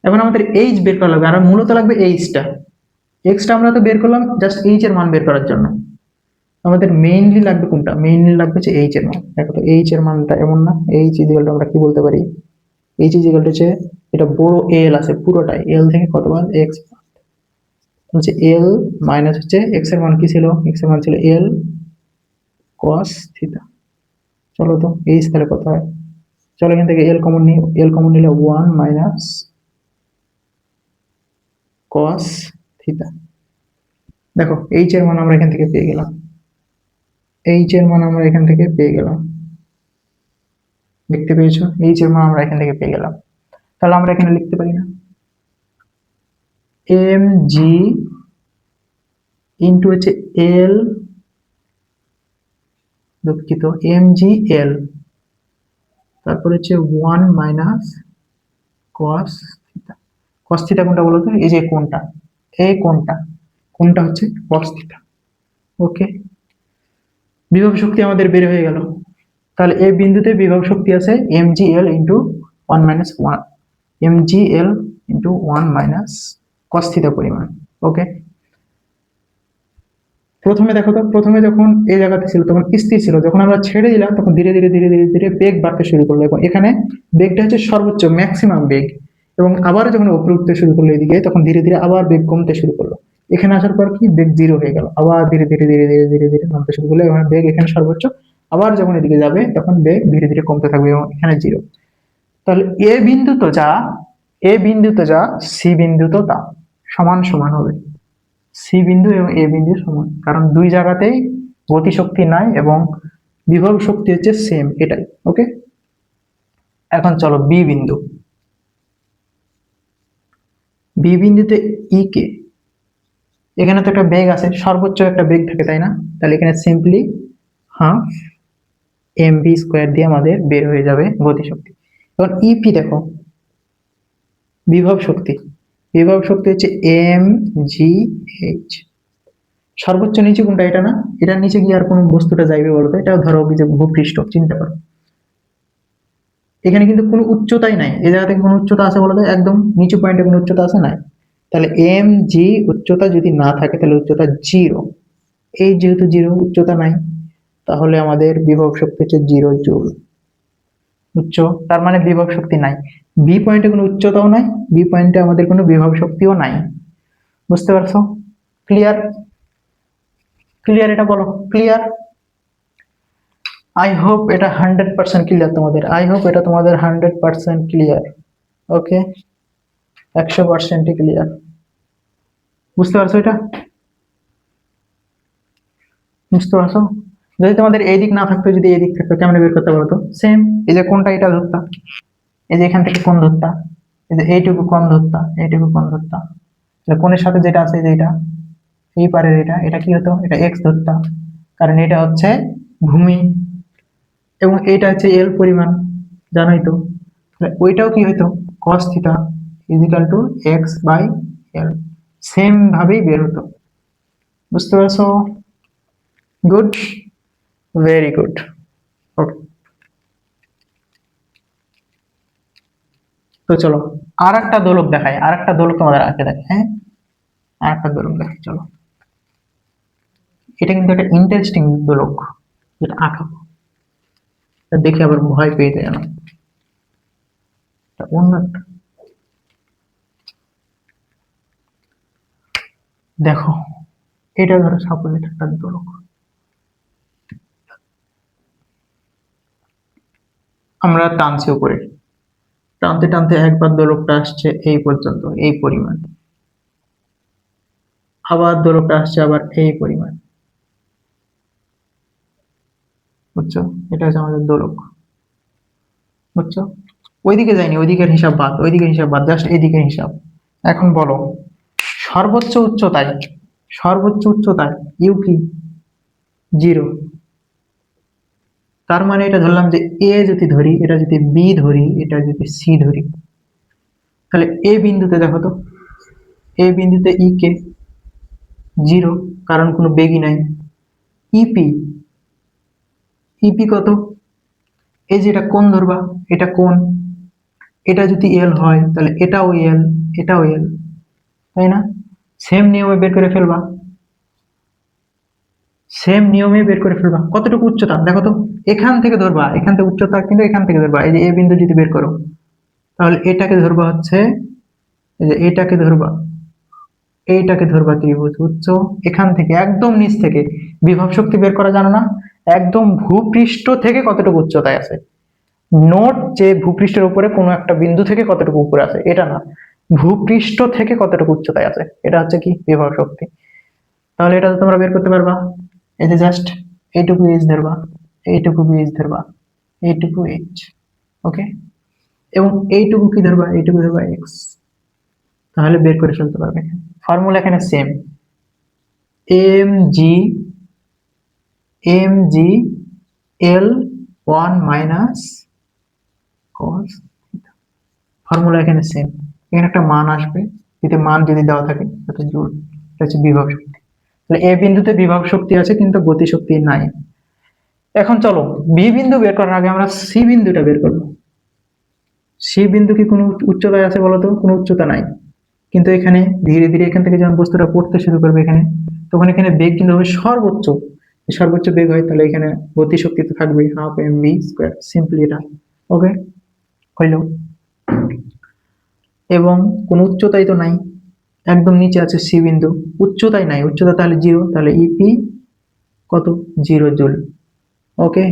এখন আমাদের এইচ বের করা লাগবে, আর মূলত লাগবে এইচটা। এক্সটা আমরা তো বের করলাম জাস্ট এইচ এর মান বের করার জন্য। আমাদের মেইনলি লাগবে কোনটা? মেইনলি লাগবে যে এইচ এর মান। দেখো তো এইচ এর মানটা এমন না, এইচ ইজিক্যাল টু আমরা কি বলতে পারি? এইচ ইজিক্যাল টু হচ্ছে, এটা বড় এল আছে পুরোটাই, এল থেকে কত বার এক্স হচ্ছে এল মাইনাস হচ্ছে এক্স এর মান কি ছিল? এক্স এর মান ছিল এল cos থিটা। চলো তো এইচ তাহলে কত হয়? চলো এখান থেকে এল কমন নিই, এল কমন নিলে 1 মাইনাস cos থিটা। দেখো এইচ এর মান আমরা এখান থেকে পেয়ে গেলাম, এইচ এর মান আমরা এখান থেকে পেয়ে গেলাম। দেখতে পেয়েছো, এইচ এর মান আমরা এখান থেকে পেয়ে গেলাম। তাহলে আমরা এখানে লিখতে পারি না এম জি ইন্টু হচ্ছে এল, দুঃখিত, এম জি এল, তারপর হচ্ছে 1 minus cos theta. Cos theta কোনটা বলো তো? এই যে কোনটা, এই কোনটা, কোনটা হচ্ছে কস থিটা। ওকে, বিভব শক্তি আমাদের বের হয়ে গেল। তাহলে এই বিন্দুতে বিভব শক্তি আছে M G L into 1 minus 1, M G L into 1 minus cos theta পরিমাণ। ওকে, প্রথমে দেখো তো, প্রথমে যখন এই জায়গাতে ছিল তখন স্থির ছিল, যখন আমরা ছেড়ে দিলাম তখন ধীরে ধীরে ধীরে ধীরে ধীরে বেগ বাড়তে শুরু করলো, এবং এখানে বেগটা হচ্ছে সর্বোচ্চ ম্যাক্সিমাম বেগ, এবং আবার যখন উপরে উঠতে শুরু করলো এদিকে তখন ধীরে ধীরে আবার বেগ কমতে শুরু করলো। এখানে আসার পর কি বেগ জিরো হয়ে গেল, আবার ধীরে ধীরে ধীরে ধীরে ধীরে ধীরে নামতে শুরু করলো, এবং বেগ এখানে সর্বোচ্চ, আবার যখন এদিকে যাবে তখন বেগ ধীরে ধীরে কমতে থাকবে এবং এখানে জিরো। তাহলে এ বিন্দু তো যা, এ বিন্দু তো যা, সি বিন্দু তো তা, সমান সমান হবে। সি বিন্দু এবং এ বিন্দু সমান, কারণ দুই জায়গাতেই গতিশক্তি নাই এবং বিভব শক্তি হচ্ছে সেম, এটাই। ওকে, এখন চলো বি বিন্দু। বি বিন্দুতে ই কে, এখানে তো একটা বেগ আছে, সর্বোচ্চ একটা বেগ থাকে তাই না? তাহলে এখানে simply half m v square দিয়ে আমাদের বের হয়ে যাবে গতিশক্তি। এখন ইপি দেখো, বিভব শক্তি, বিভব শক্তি হচ্ছে এম জি এইচ। সর্বোচ্চ নিচে কোনটা? এটা না? এটার নিচে গিয়ে আর কোন বস্তুটা যাইবে বলতো? এটাও ধরো যে ভূপৃষ্ঠ, চিন্তা করো। এখানে কিন্তু কোনো উচ্চতাই নাই, এই জায়গা থেকে কোনো উচ্চতা আছে বলতো? একদম নিচু পয়েন্টে কোনো উচ্চতা আছে? নাই। তাহলে এম জি উচ্চতা যদি না থাকে তাহলে উচ্চতা জিরো। এই যেহেতু জিরো, উচ্চতা নাই, তাহলে আমাদের বিভব শক্তি হচ্ছে 0 জুল। উচ্চ, তার মানে বিভব শক্তি নাই। বি পয়েন্টে কোনো উচ্চতাও নাই, বি পয়েন্টে আমাদের কোনো বিভব শক্তিও নাই। বুঝতে পারছো? ক্লিয়ার? ক্লিয়ার এটা বলো, ক্লিয়ার? আই হোপ এটা 100% ক্লিয়ার তোমাদের, আই হোপ এটা তোমাদের 100% ক্লিয়ার। ওকে, 100% ক্লিয়ার। বুঝতে পারছো এটা? বুঝতে পারছো? যদি তোমাদের এই দিক না থাকতো, যদি এই দিক থাকতো, কেমন বের করতে পারতো? সেম, এই যে কোনটা, এটা ধরতা, এই যে এখান থেকে কোন ধরতা, এই যে এইটুকু কোন ধরতা, এইটুকু কোন ধরতা, কোণের সাথে যেটা আছে, যে এটা এই পারের, এটা এটা কি হতো? এটা এক্স ধরতা, কারণ এটা হচ্ছে ভূমি, এবং এটা হচ্ছে এল পরিমাণ, জানোই তো। ওইটাও কি হইতো? cos theta equal to x by l, same ভাবেই বের হতো। বুঝতে পারছো? Good, very good. ওকে, তো চলো আর একটা দোলক দেখায়, আর একটা দোলক তোমাদের আঁকে দেখে, হ্যাঁ, আর একটা দোলক দেখাই চলো। এটা কিন্তু একটা ইন্টারেস্টিং দোলক, যেটা আঁকাবো, দেখে আবার ভয় পেয়ে যায় না, অন্য একটা। দেখো, এটা ধরো সাপোজ এটা একটা দোলক, আমরা টানছি উপরে, টানতে টানতে একবার দোলকটা আসছে এই পর্যন্ত, এই পরিমাণ, আবার দোলকটা আসছে আবার এই পরিমাণ। বুঝছো? এটা হচ্ছে আমাদের দোলক। বুঝছো? ওইদিকে যায়নি, ওইদিকের হিসাব বাদ, ওইদিকের হিসাব বাদ, জাস্ট এইদিকের হিসাব। এখন বলো, সর্বোচ্চ উচ্চতায়, সর্বোচ্চ উচ্চতায় ইউ কি? 0। তার মানে এটা ধরলাম যে এ যদি ধরি, এটা যদি বি ধরি, এটা যদি সি ধরি, তাহলে এ বিন্দুতে দেখো তো, এ বিন্দুতে ই কে 0, কারণ কোনো বেগই নাই। ইপি, ইপি কত? এই যে এটা কোণ ধরবা, এটা কোণ, এটা যদি এল হয় তাহলে এটাও এল, এটাও এল, তাই না? সেম নিয়মে বের করে ফেলবা, সেম নিয়মে বের করে ফেলবা। কতটুকু উচ্চতা দেখো তো, এখান থেকে ধরবা, এখান থেকে উচ্চতা কিন্তু এখান থেকে ধরবা, এই যে এ বিন্দু যদি বের করো, তাহলে এটাকে ধরবা হচ্ছে, এই যে এটাকে ধরবা, এইটাকে ধরবা ত্রিভুজ। বুঝছো? এখান থেকে একদম নিচ থেকে বিভব শক্তি বের করা জানো না? একদম ভূপৃষ্ঠ থেকে কতটুকু উচ্চতায় আছে, নোট যে ভূপৃষ্ঠের উপরে কোনো একটা বিন্দু থেকে কতটুকু উপরে আছে, এটা না, ভূপৃষ্ঠ থেকে কতটুকু উচ্চতায় আছে, এটা হচ্ছে কি? বিভব শক্তি। তাহলে এটা তো তোমরা বের করতে পারবা। এই যে জাস্ট এইটুকু এইচ ধরবা, এইটুকু এইচ ধরবা, এইটুকু এইচ, ওকে, এবং এইটুকু কি ধরবা, এইটুকু ধরবা এক্স, তাহলে বের করে ফেলতে পারবে। ফর্মুলা এখানে সেম, এম জি এল 1 - cos, ফর্মুলা এখানে সেম। এখানে একটা মান আসবে, যদি মান যদি দেওয়া থাকে তাহলে জুল, এটা হচ্ছে বিভব শক্তি। তাহলে এ বিন্দুতে বিভব শক্তি আছে কিন্তু গতি শক্তি নাই। এখন চলো বি বিন্দু বের করার আগে আমরা সি বিন্দুটা বের করবো। সি বিন্দু কি কোনো উচ্চতায় আছে বলতো? কোনো উচ্চতা নাই, কিন্তু এখানে ধীরে ধীরে এখান থেকে যখন বস্তুটা পড়তে শুরু করবে এখানে, তখন এখানে বেগ কিন্তু হবে সর্বোচ্চ। সর্বোচ্চ বেগ হয় তাহলে এখানে গতি শক্তি তো থাকবে half m v square, simply এটা। ওকে, হইলো। এবং কোন উচ্চতাই তো নাই, একদম নিচে আছে সি বিন্দু, উচ্চতাই নাই, উচ্চতা তাহলে জিরো, তাহলে ইপি কত, 0 জুল। ওকে,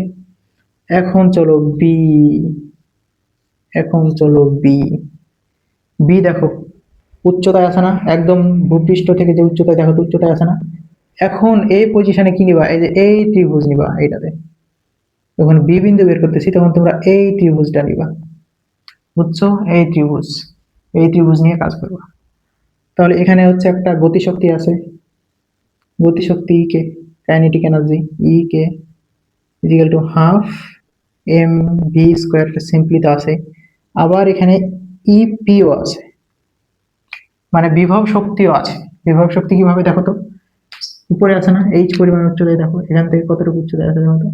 এখন চলো বি, এখন চলো বি। বি দেখো উচ্চতায় আছে না, একদম ভূপৃষ্ঠ থেকে যে উচ্চতায়, দেখো তো উচ্চতায় আছে না। এখন এই পজিশনে কি নিবা, এই যে এই ত্রিভুজ নিবা, এইটাতে যখন বি বিন্দু বের করতেছি তখন তোমরা এই ত্রিভুজটা নিবা, বুঝছো? এই ত্রিভুজ, এই ত্রিভুজ নিয়ে কাজ করবা। তাহলে এখানে হচ্ছে একটা গতিশক্তি আছে, গতিশক্তি কে, kinetic energy E k equal to half m v square, simply তো আছে। আবার এখানে ইপিও আছে, মানে বিভব শক্তিও আছে। বিভব শক্তি কিভাবে দেখো তো, উপরে আছে না এইচ পরিমাণ উচ্চতায়, দেখো এখান থেকে কতটুকু উচ্চতায় আছে দেখো তো,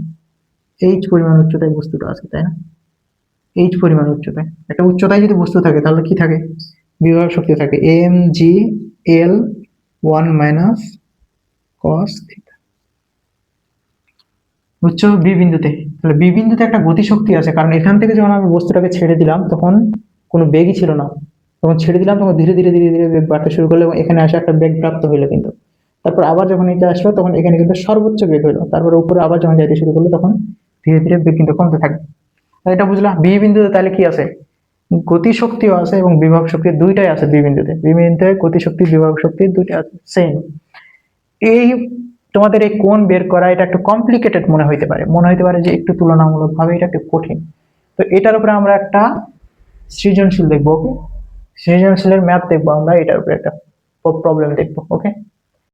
এইচ পরিমাণ উচ্চতায় বস্তুটা আছে, তাই না? এইচ পরিমাণ উচ্চতায়, একটা উচ্চতায় যদি বস্তু থাকে তাহলে কি থাকে, বিভব শক্তি থাকে এম জি এল 1 - cos থিটা, বুঝছো? বি বিন্দুতে, তাহলে বি বিন্দুতে একটা গতিশক্তি আছে, কারণ এখান থেকে যখন আমি বস্তুটাকে ছেড়ে দিলাম তখন কোনো বেগই ছিল না, তখন ছেড়ে দিলাম তখন ধীরে ধীরে ধীরে ধীরে বেগ বাড়তে শুরু করলো এবং এখানে আসে একটা বেগ প্রাপ্ত হইলো কিন্তু। তারপর আবার যখন এটা আসলো তখন এখানে কিন্তু সর্বোচ্চ বেগ হলো, তারপর উপরে আবার যখন যাইতে শুরু করলো তখন ধীরে ধীরে বেগ কিন্তু কমতে থাকবে। এটা বুঝলাম। বি বিন্দুতে তাহলে কি আছে, গতি শক্তিও আছে এবং বিভব শক্তি দুইটাই আছে বি বিন্দুতে। বি বিন্দুতে গতি শক্তি বিভব শক্তি দুইটা আছে সেম। এই তোমাদের এই কোণ বের করা এটা একটু কমপ্লিকেটেড মনে হইতে পারে, মনে হইতে পারে যে একটু তুলনামূলক ভাবে এটা একটু কঠিন। তো এটার উপরে আমরা একটা সৃজনশীল দেখবো। ওকে, সৃজনশীলের ম্যাথ দেখবো আমরা, এটার উপরে একটা প্রবলেম দেখবো। ওকে।